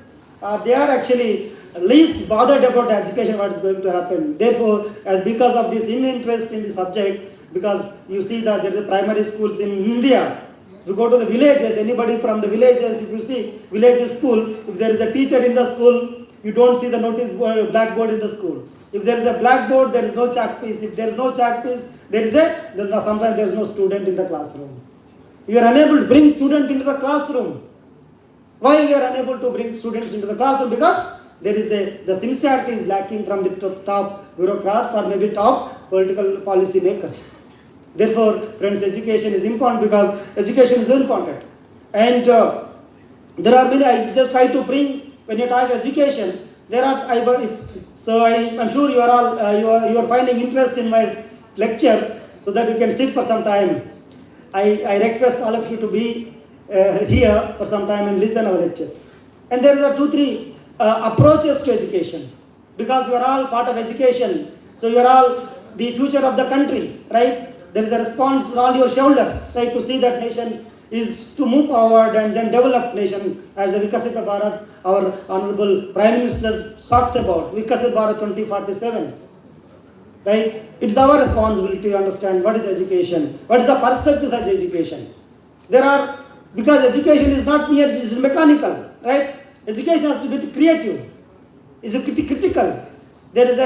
they are actually least bothered about education, what is going to happen. Therefore, because of this interest in the subject, because you see that there is primary schools in India, if you go to the villages, anybody from the villages, if you see village school, if there is a teacher in the school, you don't see the notice board, blackboard in the school. If there is a blackboard, there is no chalk piece. If there is no chalk piece, sometimes there is no student in the classroom. You are unable to bring student into the classroom. Why we are unable to bring students into the classroom? Because there is the sincerity is lacking from the top bureaucrats or maybe top political policy makers. Therefore, friends, education is important because education is important. And there are many, I just try to bring, when you talk education, there are, I'm sure you are all, you are finding interest in my lecture so that you can sit for some time. I request all of you to be here for some time and listen our lecture. And there are 2-3 approaches to education, because you are all part of education, so you are all the future of the country, right? There is a response for all your shoulders, right, to see that nation is to move forward and then develop nation as a Vikasita Bharat, our Honorable Prime Minister talks about, Vikasita Bharat 2047. Right? It's our responsibility to understand what is education, what is the perspective of education. There are, because education is not mere, it's mechanical, right? Education has to be creative, is critical. There is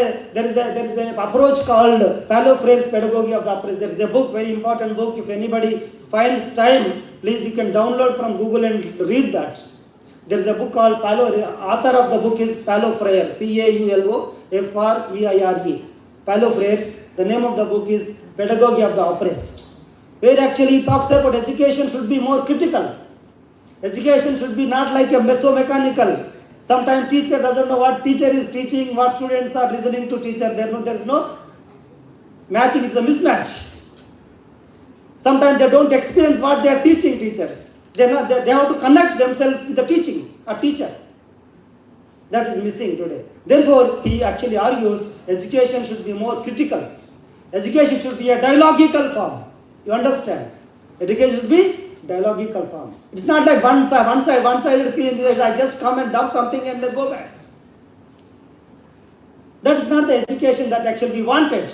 an approach called Paulo Freire's Pedagogy of the Apprentice. There is a book, very important book. If anybody finds time, please you can download from Google and read that. There is a book called Paulo. Author of the book is Paulo Freire, Paulofreire. Paulo Freire's. The name of the book is Pedagogy of the Oppressed, where actually he talks about education should be more critical. Education should be not like a meso-mechanical. Sometimes teacher doesn't know what teacher is teaching, what students are listening to teacher. There is no matching, it's a mismatch. Sometimes they don't experience what they are teaching teachers. They have to connect themselves with the teaching, a teacher. That is missing today. Therefore, he actually argues education should be more critical. Education should be a dialogical form. You understand? Education should be dialogical form. It's not like one-sided. I just come and dump something and then go back. That is not the education that actually we wanted.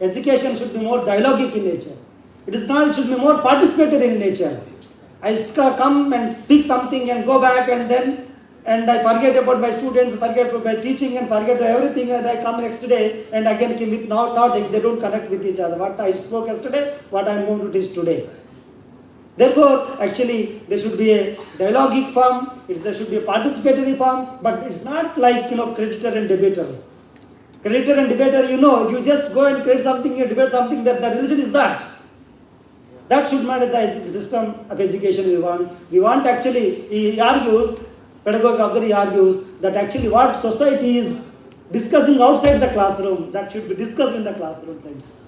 Education should be more dialogic in nature. It should be more participatory in nature. I come and speak something and go back and I forget about my students, forget about my teaching and forget about everything, and I come next day and again now they don't connect with each other. What I spoke yesterday, what I am going to teach today. Therefore, actually, there should be a dialogic form, there should be a participatory form, but it's not like, creditor and debater. Creditor and debater, you just go and create something, you debate something, that the religion is that. That should not be the system of education we want. We want actually, he argues that actually what society is discussing outside the classroom, that should be discussed in the classroom, friends.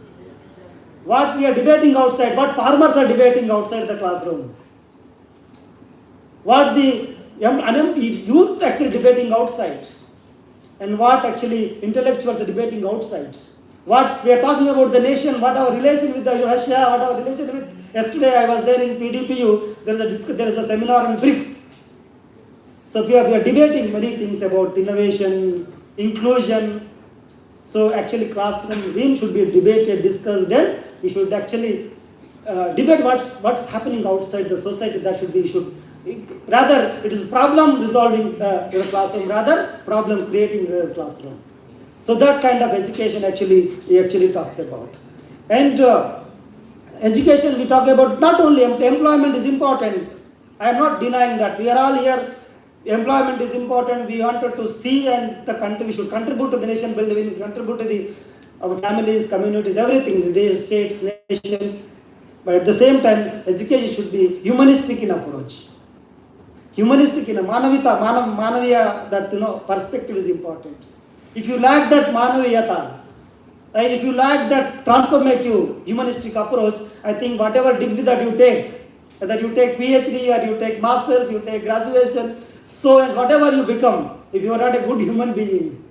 What we are debating outside, what farmers are debating outside the classroom, what the youth actually debating outside, and what actually intellectuals are debating outside. What we are talking about the nation, what our relation with Russia, what our relation with, yesterday I was there in PDPU, there is a seminar on BRICS. So we are debating many things about innovation, inclusion. So actually classroom room should be debated, discussed, and we should actually debate what's happening outside the society. That should be rather it is problem resolving in the classroom, rather problem creating the classroom. So that kind of education he actually talks about. And education we talk about, not only employment is important. I am not denying that. We are all here. Employment is important. We wanted to see, and the country, we should contribute to the nation building, contribute to our families, communities, everything, the states, nations. But at the same time, education should be humanistic in approach. Humanistic in a manaviya, that perspective is important. If you lack that manaviyata, right, if you lack that transformative humanistic approach, I think whatever degree that you take, whether you take PhD or you take masters, you take graduation, so and whatever you become, if you are not a good human being,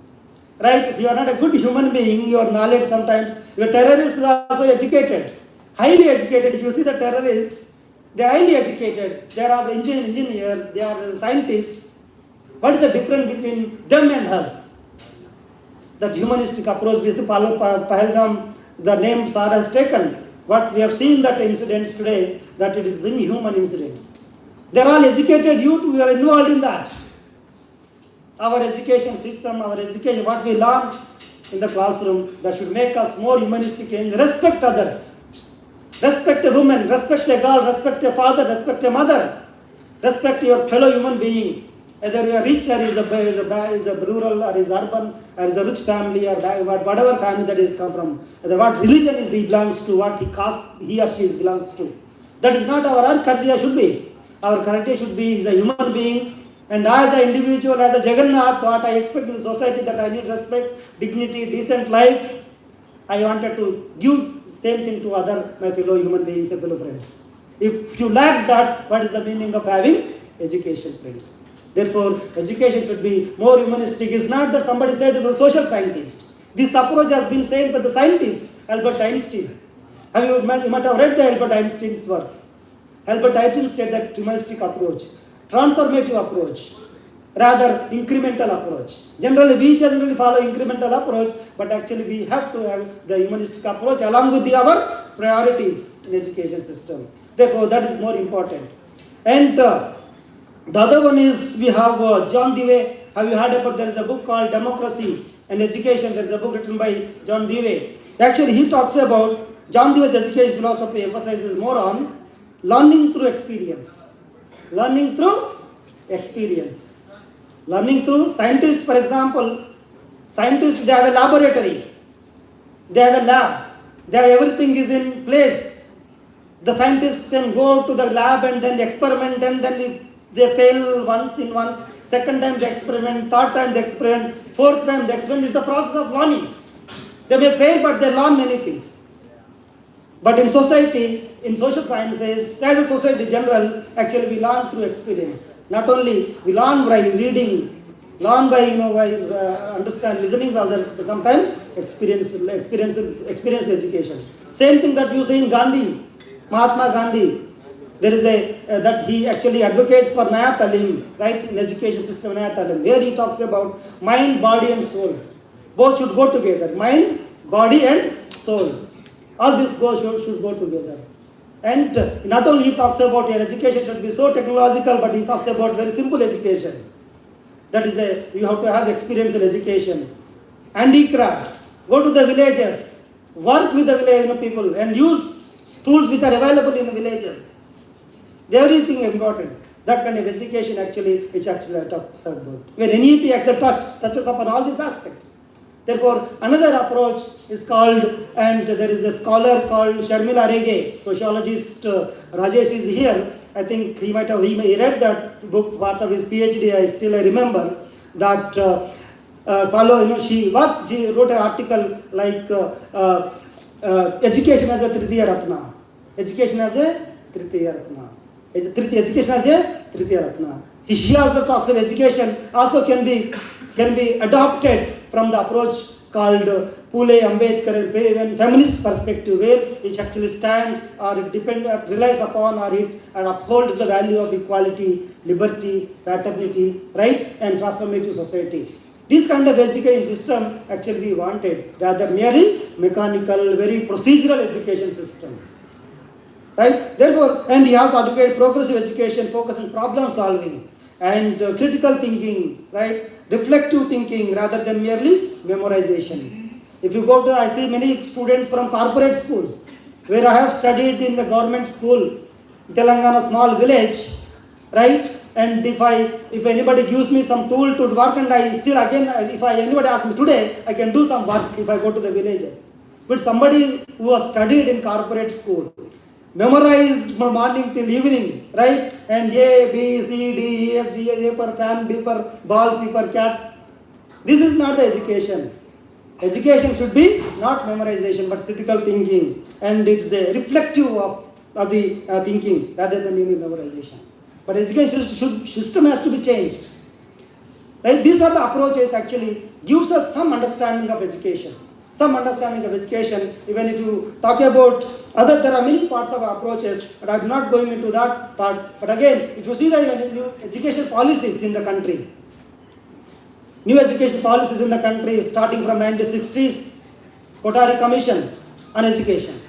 right? If you are not a good human being, your knowledge sometimes, your terrorists are also educated, highly educated. If you see the terrorists, they are highly educated. They are engineers, they are scientists. What is the difference between them and us? That humanistic approach is the Pahalgam, the name Sar has taken. What we have seen that incidents today, that it is inhuman incidents. They are all educated youth, we are involved in that. Our education system, our education, what we learn in the classroom, that should make us more humanistic and respect others. Respect a woman, respect a girl, respect a father, respect a mother. Respect your fellow human being. Whether you are rich or is a rural or is urban or is a rich family or whatever family that is come from, whether what religion is he belongs to, what caste he or she belongs to. That is not our criteria should be. Our criteria should be is a human being, and as an individual, as a Jagannath, what I expect in the society that I need respect, dignity, decent life. I wanted to give same thing to other my fellow human beings and fellow friends. If you lack that, what is the meaning of having education, friends? Therefore, education should be more humanistic. It's not that somebody said it was a social scientist. This approach has been said by the scientist, Albert Einstein. You might have read the Albert Einstein's works. Albert Einstein said that humanistic approach, transformative approach, rather incremental approach. Generally, we generally follow incremental approach, but actually we have to have the humanistic approach along with our priorities in education system. Therefore, that is more important. And the other one is we have John Dewey. Have you heard about, there is a book called Democracy and Education. There is a book written by John Dewey. Actually, he talks about, John Dewey's education philosophy emphasizes more on learning through experience. Learning through experience. Learning through scientists, for example, scientists, they have a laboratory. They have a lab. They have everything is in place. The scientists can go to the lab and then experiment, and then if they fail once, second time they experiment, third time they experiment, fourth time they experiment. It's a process of learning. They may fail, but they learn many things. But in society, in social sciences, as a society in general, actually we learn through experience. Not only we learn by reading, learn by understand, listening others, but sometimes experience education. Same thing that you say in Gandhi, Mahatma Gandhi. There is that he actually advocates for Naya Talim, right, in education system, Naya Talim, where he talks about mind, body and soul. Both should go together, mind, body and soul. All this should go together. And not only he talks about your education should be so technological, but he talks about very simple education. That is you have to have experience in education. Handicrafts, go to the villages, work with the village people and use tools which are available in the villages. Everything important. That kind of education actually, which actually talks about. When NEP actually touches upon all these aspects. Therefore, another approach is called, and there is a scholar called Sharmila Rege, sociologist Rajesh is here. I think he read that book, part of his PhD. I remember that she wrote an article like education as a Tritiya Ratna. Education as a Tritiya Ratna. Education as a Tritiya Ratna. She also talks of education also can be adopted from the approach called Pule Ambedkar and feminist perspective, where it actually stands or it relies upon or it upholds the value of equality, liberty, fraternity, right, and transformative society. This kind of education system actually we wanted, rather merely mechanical, very procedural education system. Right? Therefore, and he also advocated progressive education, focus on problem solving and critical thinking, right? Reflective thinking rather than merely memorization. If you go to, I see many students from corporate schools, where I have studied in the government school, Telangana small village, right? And if anybody gives me some tool to work, and I still again, if anybody asks me today, I can do some work if I go to the villages. But somebody who has studied in corporate school, memorized from morning till evening, right? And A, B, C, D, E, F, G, A for fan, B for ball, C for cat. This is not the education. Education should be not memorization but critical thinking, and it's the reflective of the thinking rather than merely memorization. But education system has to be changed. Right? These are the approaches actually gives us some understanding of education. Some understanding of education, even if you talk about there are many parts of approaches, but I'm not going into that part. But again, if you see the new education policies in the country, new education policies in the country starting from 1960s, Kothari Commission on Education.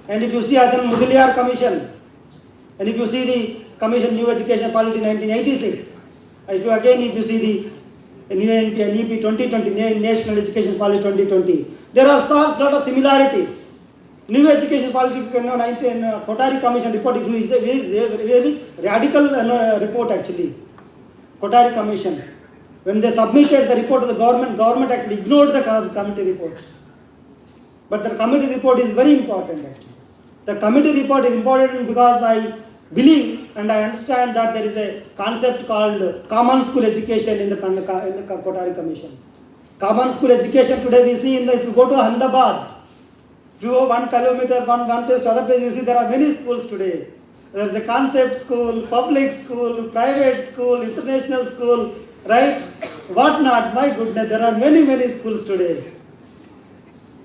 And if you see again Mudaliar Commission, and if you see the Commission New Education Policy 1986, if you see the NEP 2020, National Education Policy 2020, there are a lot of similarities. New education policy, 19 Kotari Commission report, if you is a very radical report actually. Kotari Commission. When they submitted the report to the government actually ignored the committee report. But the committee report is very important actually. The committee report is important because I believe and I understand that there is a concept called common school education in the Kotari Commission. Common school education today we see if you go to Ahmedabad, if you go 1 kilometer, one place to other place, you see there are many schools today. There is a concept school, public school, private school, international school, right? What not? My goodness, there are many schools today.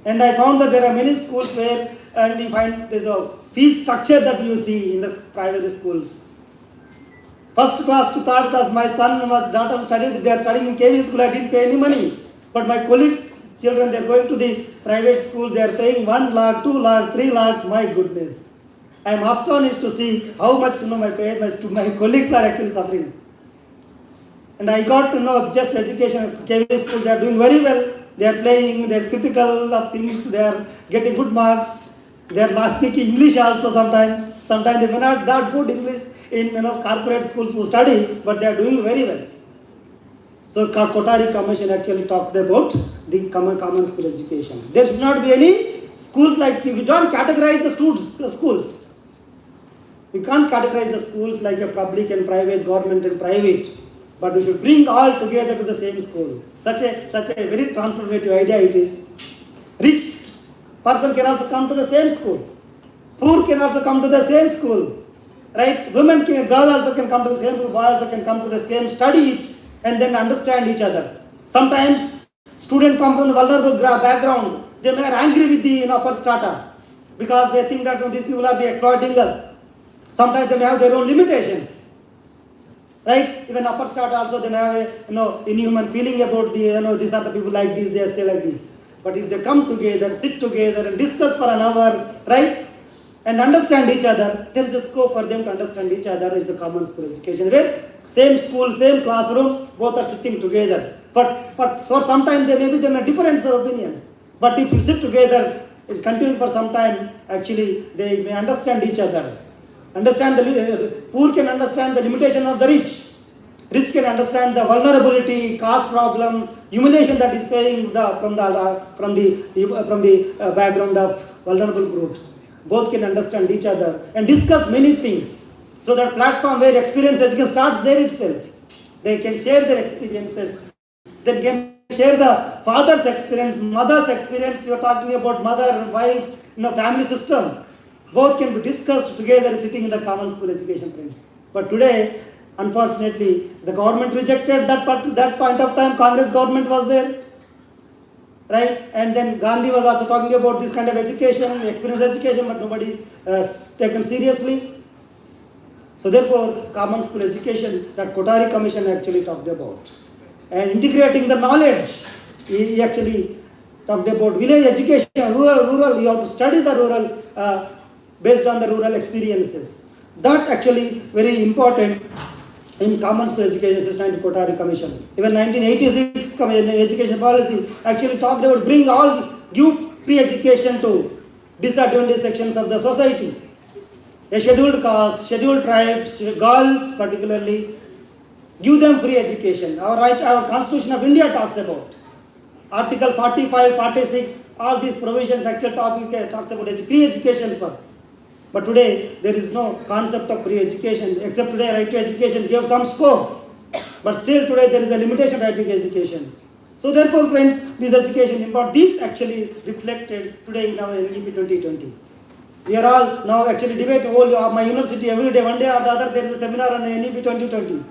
And I found that there are many schools where, and you find there's a fee structure that you see in the private schools. First class to third class, my son was daughter studied, they are studying in KV school, I didn't pay any money. But my colleagues' children, they are going to the private school, they are paying 1 lakh, 2 lakh, 3 lakhs, my goodness. I am astonished to see how much my colleagues are actually suffering. And I got to know just education, KV school, they are doing very well. They are playing, they are critical of things, they are getting good marks. They are speaking English also sometimes. Sometimes they may not that good English in corporate schools who study, but they are doing very well. So Kotari Commission actually talked about the common school education. There should not be any schools like, we don't categorize the schools. We can't categorize the schools like a public and private, government and private. But we should bring all together to the same school. Such a very transformative idea it is. Rich person can also come to the same school. Poor can also come to the same school. Right? Girl also can come to the same school, boy also can come to the same, study it and then understand each other. Sometimes students come from the vulnerable background. They may are angry with the upper strata because they think that these people are exploiting us. Sometimes they may have their own limitations. Right? Even upper strata also they may have a inhuman feeling about these are the people like this, they are still like this. But if they come together, sit together and discuss for an hour, right? And understand each other, there is a scope for them to understand each other. It's a common school education where same school, same classroom, both are sitting together. But for some time they may have different opinions. But if you sit together, it continue for some time, actually they may understand each other. Understand the poor can understand the limitation of the rich. Rich can understand the vulnerability, caste problem, humiliation that is paying from the background of vulnerable groups. Both can understand each other and discuss many things. So that platform where experience education starts there itself. They can share their experiences. They can share the father's experience, mother's experience. You are talking about mother, wife, family system. Both can be discussed together sitting in the common school education, friends. But today, unfortunately, the government rejected that point of time. Congress government was there, right? And then Gandhi was also talking about this kind of education, experience education, but nobody taken seriously. So therefore, common school education that Kotari Commission actually talked about. And integrating the knowledge, he actually talked about village education, rural, you have to study the rural, based on the rural experiences. That actually very important in common school education system in Kotari Commission. Even 1986 education policy actually talked about give free education to disadvantaged sections of the society. A scheduled caste, scheduled tribes, girls particularly, give them free education. Our Constitution of India talks about. Article 45, 46, all these provisions actually talks about free education for. But today, there is no concept of free education, except today right to education gave some scope. But still today, there is a limitation of right to education. So therefore, friends, this education important. This actually reflected today in our NEP 2020. We are all now actually debate my university every day, one day or the other, there is a seminar on NEP 2020.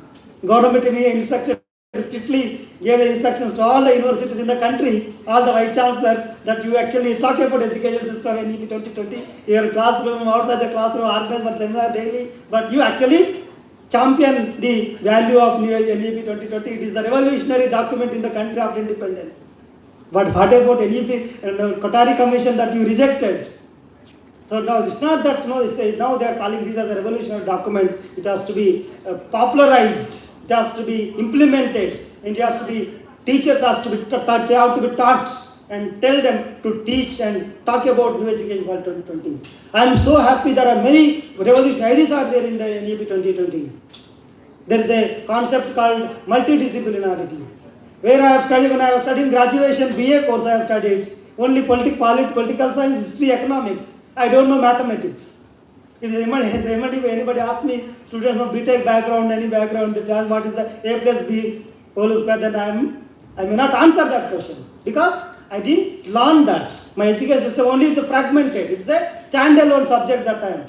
Government instructed strictly gave the instructions to all the universities in the country, all the vice chancellors, that you actually talk about education system in NEP 2020. Your classroom, outside the classroom, organize for seminar daily, but you actually champion the value of NEP 2020. It is a revolutionary document in the country after independence. But what about NEP and Kotari Commission that you rejected? So now it's not that now they are calling this as a revolutionary document. It has to be popularized. It has to be implemented. It has to be teachers have to be taught and tell them to teach and talk about new education for 2020. I am so happy there are many revolutionary ideas are there in the NEP 2020. There is a concept called multidisciplinarity. Where I have studied, when I was studying graduation BA course, I have studied only political science, history, economics. I don't know mathematics. If anybody asks me, students from BTech background, any background, they ask what is the A plus B whole square, then I may not answer that question because I didn't learn that. My education system only is fragmented. It's a standalone subject that time.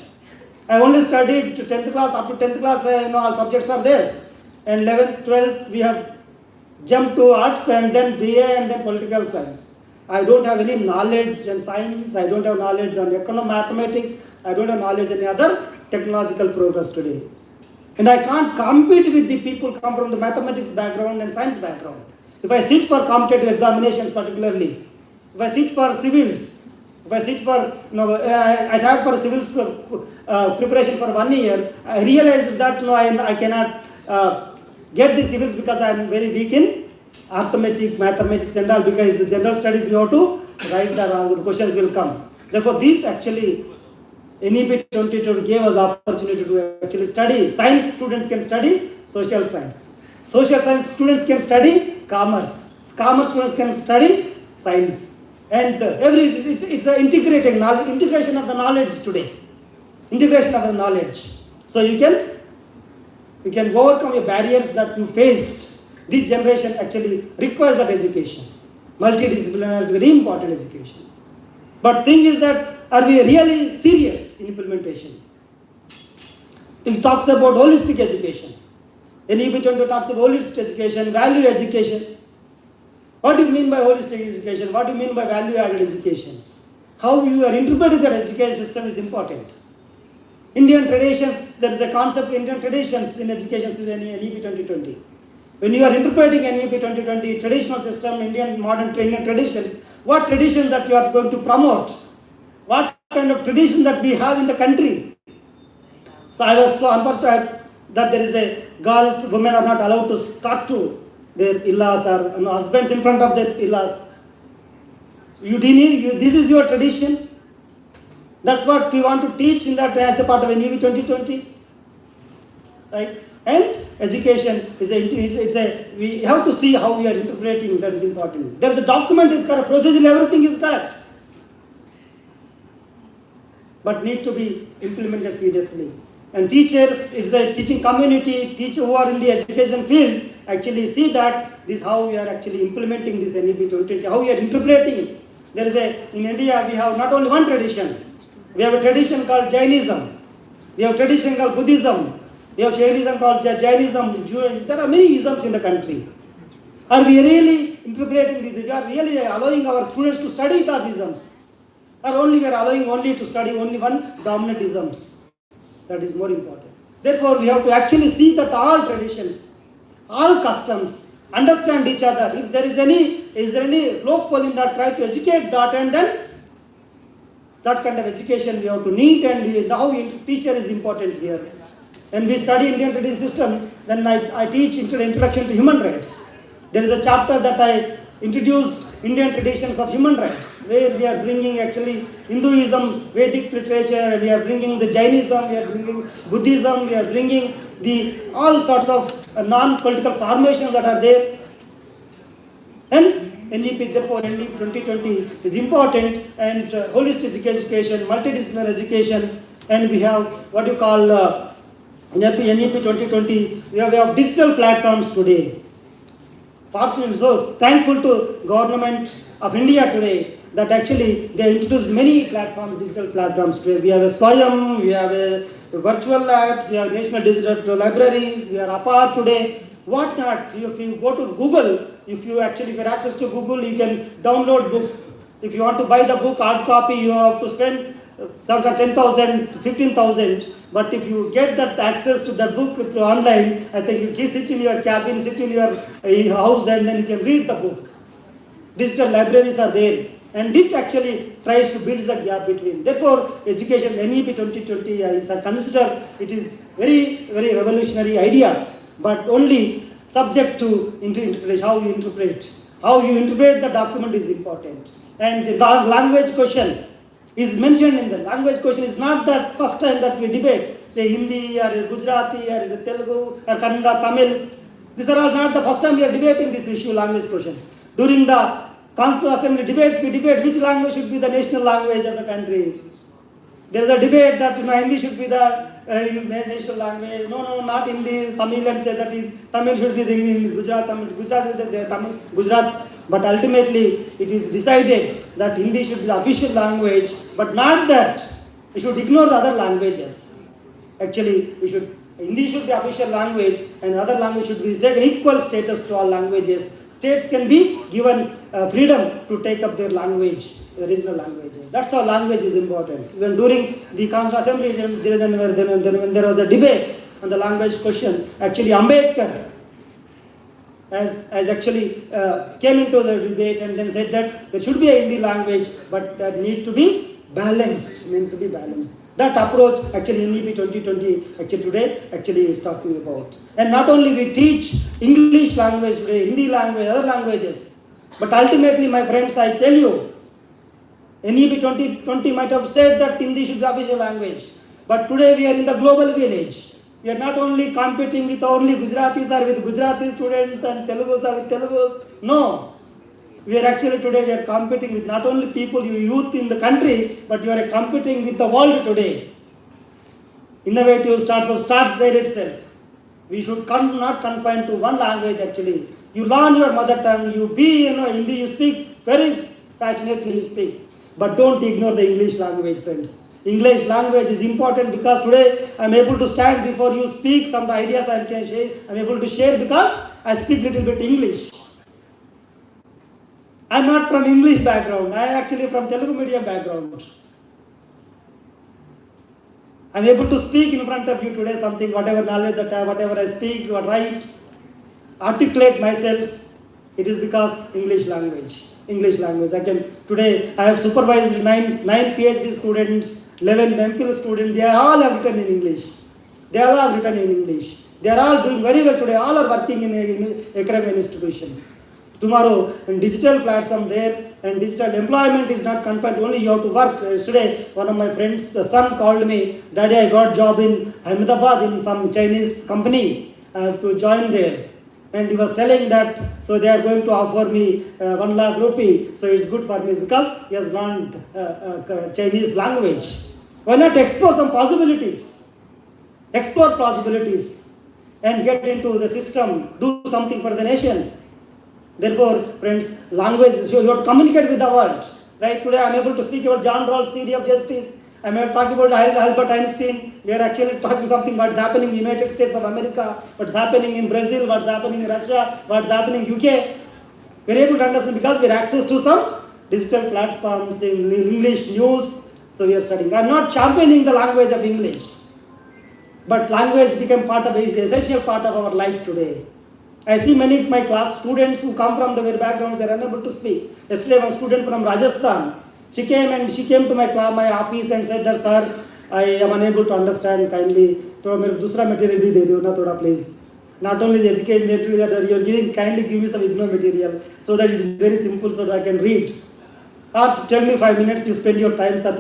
I only studied to 10th class, up to 10th class, all subjects are there. And 11th, 12th, we have jumped to arts and then BA and then political science. I don't have any knowledge on science, I don't have knowledge on mathematics, I don't have knowledge on any other technological progress today. And I can't compete with the people who come from the mathematics background and science background. If I sit for competitive examinations particularly, if I sit for civils, if I sit for, I sat for civils preparation for 1 year, I realized that I cannot get the civils because I am very weak in arithmetic, mathematics and all, because the general studies you have to write the questions will come. Therefore, these actually NEP 2020 gave us opportunity to actually study. Science students can study social science. Social science students can study commerce. Commerce students can study science. And it's an integration of the knowledge today. Integration of the knowledge. So you can overcome the barriers that you faced. This generation actually requires that education. Multidisciplinary, very important education. But thing is that, are we really serious in implementation? It talks about holistic education. NEP 20 talks about holistic education, value education. What do you mean by holistic education? What do you mean by value-added education? How you are interpreting that education system is important. Indian traditions, there is a concept of Indian traditions in education in NEP 2020. When you are interpreting NEP 2020 traditional system, Indian modern Indian traditions, what tradition that you are going to promote? What kind of tradition that we have in the country? So I was so unfortunate that there is a girls, women are not allowed to talk to their illas or husbands in front of their illas. This is your tradition. That's what we want to teach in that as a part of NEP 2020. Right? And education we have to see how we are interpreting, that is important. There is a document is correct, procedure, everything is correct. But need to be implemented seriously. And teachers, it's a teaching community, teachers who are in the education field actually see that this how we are actually implementing this NEP 2020, how we are interpreting it. There is in India we have not only one tradition, we have a tradition called Jainism, we have a tradition called Buddhism, we have Shaivism called Jainism, there are many isms in the country. Are we really interpreting these? We are really allowing our students to study those isms? Or we are allowing only to study only one dominant isms? That is more important. Therefore, we have to actually see that all traditions, all customs, understand each other. If there is any loophole in that, try to educate that, and then that kind of education we have to need, and how teacher is important here. And we study Indian tradition system, then I teach introduction to human rights. There is a chapter that I introduced Indian traditions of human rights, where we are bringing actually Hinduism, Vedic literature, we are bringing the Jainism, we are bringing Buddhism, we are bringing all sorts of non-political formations that are there. And NEP, therefore NEP 2020 is important, and holistic education, multidisciplinary education, and we have what you call NEP 2020, we have digital platforms today. Fortunately, so thankful to government of India today that actually they introduced many platforms, digital platforms today. We have a Swayam, we have a virtual labs, we have national digital libraries, we are apart today. What not? If you go to Google, if you have access to Google, you can download books. If you want to buy the book hard copy, you have to spend 10,000, 15,000. But if you get that access to that book through online, I think you can sit in your cabin, sit in your house, and then you can read the book. Digital libraries are there, and it actually tries to bridge the gap between. Therefore, education, NEP 2020, I consider it is very, very revolutionary idea, but only subject to interpretation, how you interpret. How you interpret the document is important. And the language question is mentioned in the language question is not the first time that we debate. The Hindi or Gujarati or is it Telugu or Kannada, Tamil. These are all not the first time we are debating this issue, language question. During the Constitutional Assembly debates, we debate which language should be the national language of the country. There is a debate that Hindi should be the national language. No, not Hindi. Tamil and say that Tamil should be the Gujarat. Gujarat is the Tamil Gujarat. But ultimately, it is decided that Hindi should be the official language, but not that we should ignore the other languages. Actually, Hindi should be official language, and other language should be taken equal status to all languages. States can be given freedom to take up their language, the regional languages. That's how language is important. When during the Constitutional Assembly, when there was a debate on the language question, actually Ambedkar as actually came into the debate and then said that there should be a Hindi language, but that need to be balanced, means to be balanced. That approach actually NEP 2020 actually today actually is talking about. And not only we teach English language today, Hindi language, other languages, but ultimately, my friends, I tell you, NEP 2020 might have said that Hindi should be official language, but today we are in the global village. We are not only competing with only Gujaratis or with Gujarati students and Telugus or with Telugus. No. We are actually today we are competing with not only people, youth in the country, but you are competing with the world today. Innovative starts there itself. We should not confine to one language actually. You learn your mother tongue, you be, Hindi, you speak very passionately, you speak. But don't ignore the English language, friends. English language is important because today I am able to stand before you, speak some ideas I can share. I am able to share because I speak little bit English. I am not from English background. I am actually from Telugu medium background. I am able to speak in front of you today something, whatever knowledge that I have, whatever I speak or write, articulate myself, it is because English language. Today I have supervised 9 PhD students, 11 MPhil students, they all have written in English. They are all doing very well today, all are working in academic institutions. Tomorrow, in digital platform there, and digital employment is not confined, only you have to work. Yesterday, one of my friends, the son called me, Daddy, I got job in Ahmedabad in some Chinese company, I have to join there. And he was telling that, so they are going to offer me 1 lakh rupee, so it's good for me because he has learned Chinese language. Why not explore some possibilities? Explore possibilities and get into the system, do something for the nation. Therefore, friends, language, so you have to communicate with the world. Right? Today I am able to speak about John Rawls' theory of justice. I am talking about Albert Einstein. We are actually talking something what's happening in the United States of America, what's happening in Brazil, what's happening in Russia, what's happening in UK. We are able to understand because we have access to some digital platforms, in English news. So we are studying. I am not championing the language of English, but language became part of the essential part of our life today. I see many of my class students who come from the very backgrounds, they are unable to speak. Yesterday, one student from Rajasthan, she came to my office and said that, sir, I am unable to understand kindly. So, dusra material bhi de do na thoda please. Not only the education material that you are giving, kindly give me some IGNOU material so that it is very simple so that I can read. Or tell me 5 minutes you spend your time, sir,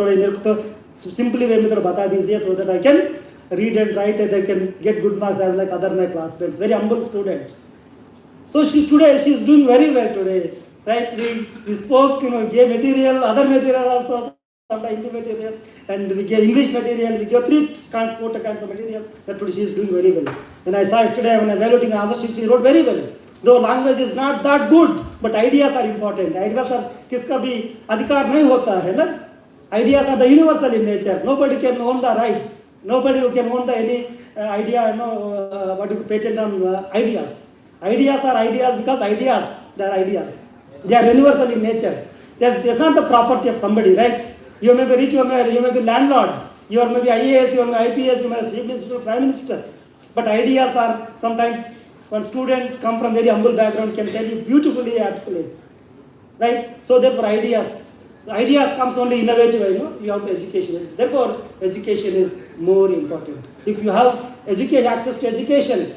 simply way mein bata dijiye so that I can read and write and I can get good marks as like other my classmates. Very humble student. So she is doing very well today, right? We spoke, gave material, other material also, sometimes Hindi material, and we gave English material, we gave 4 kinds of material, that today she is doing very well. And I saw yesterday when I was evaluating answer, she wrote very well. Though language is not that good, but ideas are important. Ideas are, kiska bhi adhikar nahi hota hai, na? Ideas are the universal in nature. Nobody can own the rights. Nobody can own any idea, patent on ideas. Ideas are ideas because they are ideas. They are universal in nature. It's not the property of somebody, right? You may be rich, you may be landlord, you may be IAS, you may be IPS, you may be Chief Minister, Prime Minister. But ideas are sometimes, one student come from very humble background can tell you beautifully articulate. Right? So therefore ideas. So ideas comes only innovative, you have education. Therefore, education is more important. If you have access to education,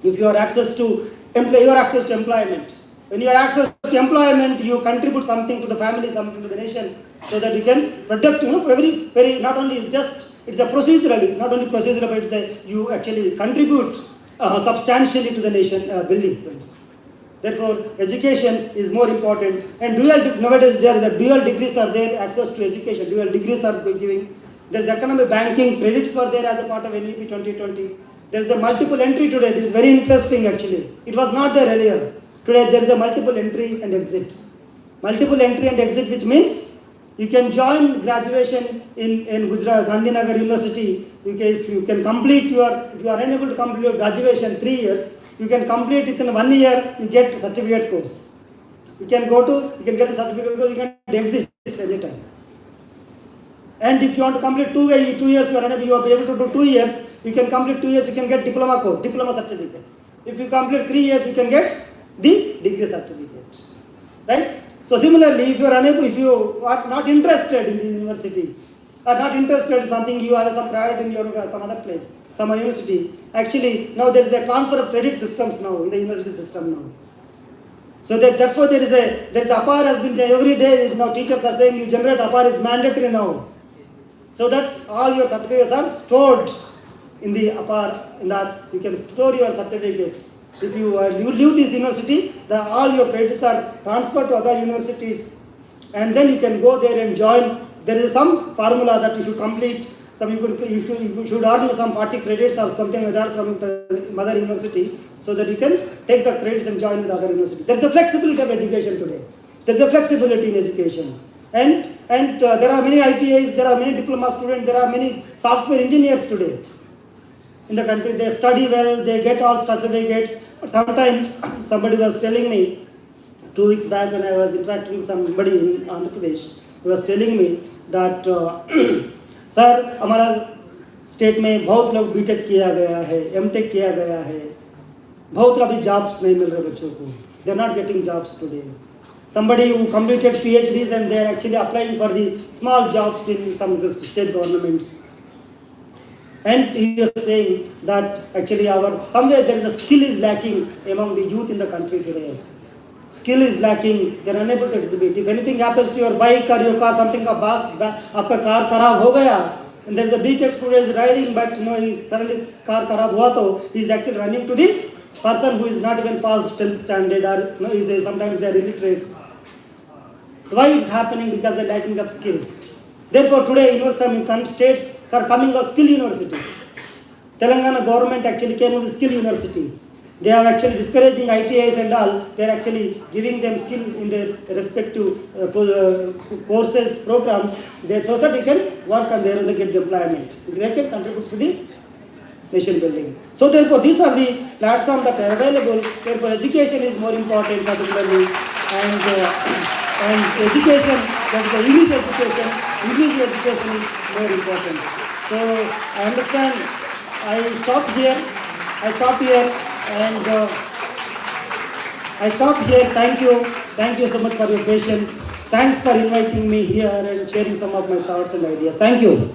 if you have access to employment, When you have access to employment, you contribute something to the family, something to the nation, so that you can protect, very, not only just, it's a procedurally, not only procedural, but you actually contribute substantially to the nation building, friends. Therefore, education is more important. And nowadays the dual degrees are there, access to education, dual degrees are giving. There's economic banking credits were there as a part of NEP 2020. There's a multiple entry today. This is very interesting actually. It was not there earlier. Today there is a multiple entry and exit. Multiple entry and exit, which means you can join graduation in Gujarat, Gandhinagar University. If you are unable to complete your graduation 3 years, you can complete it in 1 year, you get certificate course. You can get a certificate course, you can exit anytime. And if you want to complete 2 years, you are able to do 2 years, you can complete 2 years, you can get diploma certificate. If you complete 3 years, you can get the degree certificate. Right? So similarly, if you are not interested in the university, or not interested in something, you have some priority in your some other place, some university. Actually, now there is a transfer of credit systems now in the university system now. So that's why there is APAR has been every day. Now teachers are saying you generate APAR is mandatory now, so that all your certificates are stored in the APAR. In that you can store your certificates. If you leave this university, all your credits are transferred to other universities, and then you can go there and join. There is some formula that you should complete. You should earn some 40 credits or something like that from the mother university, so that you can take the credits and join with other university. There is a flexibility of education today. There is a flexibility in education, and there are many ITIs, there are many diploma students, there are many software engineers today in the country. They study well, they get all certificates. But sometimes somebody was telling me 2 weeks back when I was interacting with somebody in Andhra Pradesh, he was telling me that sir हमारा state में बहुत लोग BTech किया गया है, MTech किया गया है, बहुत अभी जॉब्स नहीं मिल रहे बच्चों को. They are not getting jobs today. Somebody who completed PhDs and they are actually applying for the small jobs in some state governments. And he was saying that actually somewhere there is a skill is lacking among the youth in the country today. Skill is lacking, they are unable to exhibit. If anything happens to your bike or your car, something आपका car खराब हो गया, and there is a BTech student is riding, but he suddenly car खराब हुआ तो he is actually running to the person who is not even past 10th standard, or sometimes they are illiterate. So why it is happening? Because of lacking of skills. Therefore today some states are coming of skill universities. Telangana government actually came with skill university. They are actually discouraging ITIs and all. They are actually giving them skill in their respective courses, programs, so that they can work on their own, they get employment. They can contribute to the nation building. So therefore, these are the platforms that are available. Therefore, education is more important particularly, and education, that is the English education is more important. So I understand. I stop here. And I stop here. Thank you so much for your patience. Thanks for inviting me here and sharing some of my thoughts and ideas. Thank you.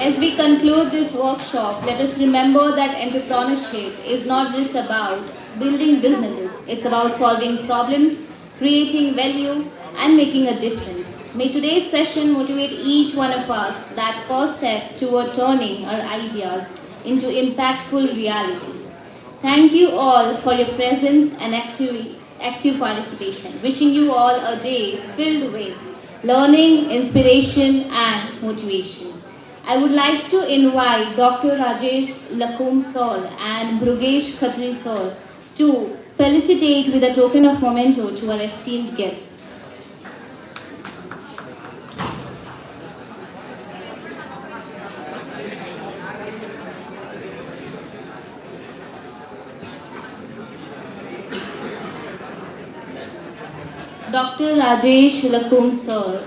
As we conclude this workshop, let us remember that entrepreneurship is not just about building businesses. It's about solving problems, creating value, and making a difference. May today's session motivate each one of us that first step toward turning our ideas into impactful realities. Thank you all for your presence and active participation. Wishing you all a day filled with learning, inspiration, and motivation. I would like to invite Dr. Rajesh Lakum sir and Brugesh Khatri sir to felicitate with a token of memento to our esteemed guests. Dr. Rajesh Lakum sir.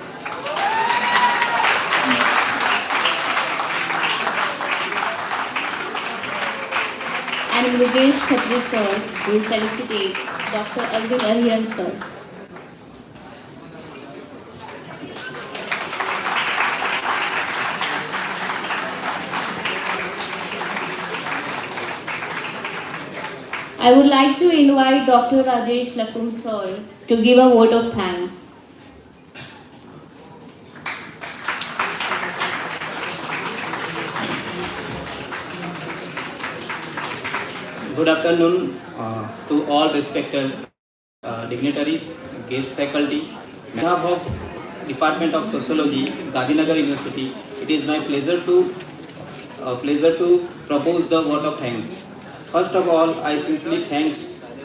And Brugesh Khatri sir will felicitate Dr. Arvind Arihan sir. I would like to invite Dr. Rajesh Lakum sir to give a vote of thanks. Good afternoon to all respected dignitaries, guest faculty. On behalf of Department of Sociology, Gandhinagar University, it is my pleasure to propose the vote of thanks. First of all, I sincerely thank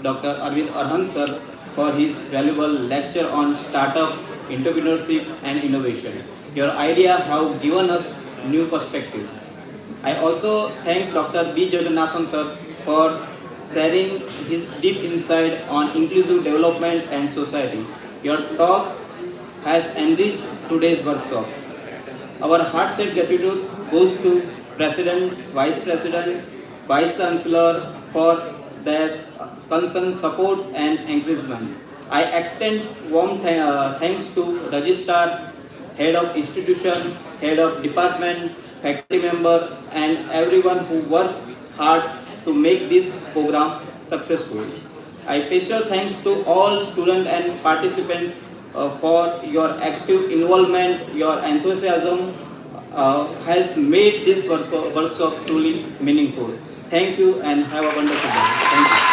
Dr. Arvind Arhan sir for his valuable lecture on startup, entrepreneurship and innovation. Your idea have given us new perspective. I also thank Dr. B. Jagannathan sir for sharing his deep insight on inclusive development and society. Your talk has enriched today's workshop. Our heartfelt gratitude goes to President, Vice President, Vice Chancellor for their concern, support and encouragement. I extend warm thanks to Registrar, Head of Institution, Head of Department, faculty member and everyone who worked hard to make this program successful. I special thanks to all students and participants for your active involvement. Your enthusiasm has made this workshop truly meaningful. Thank you and have a wonderful day. Thank you.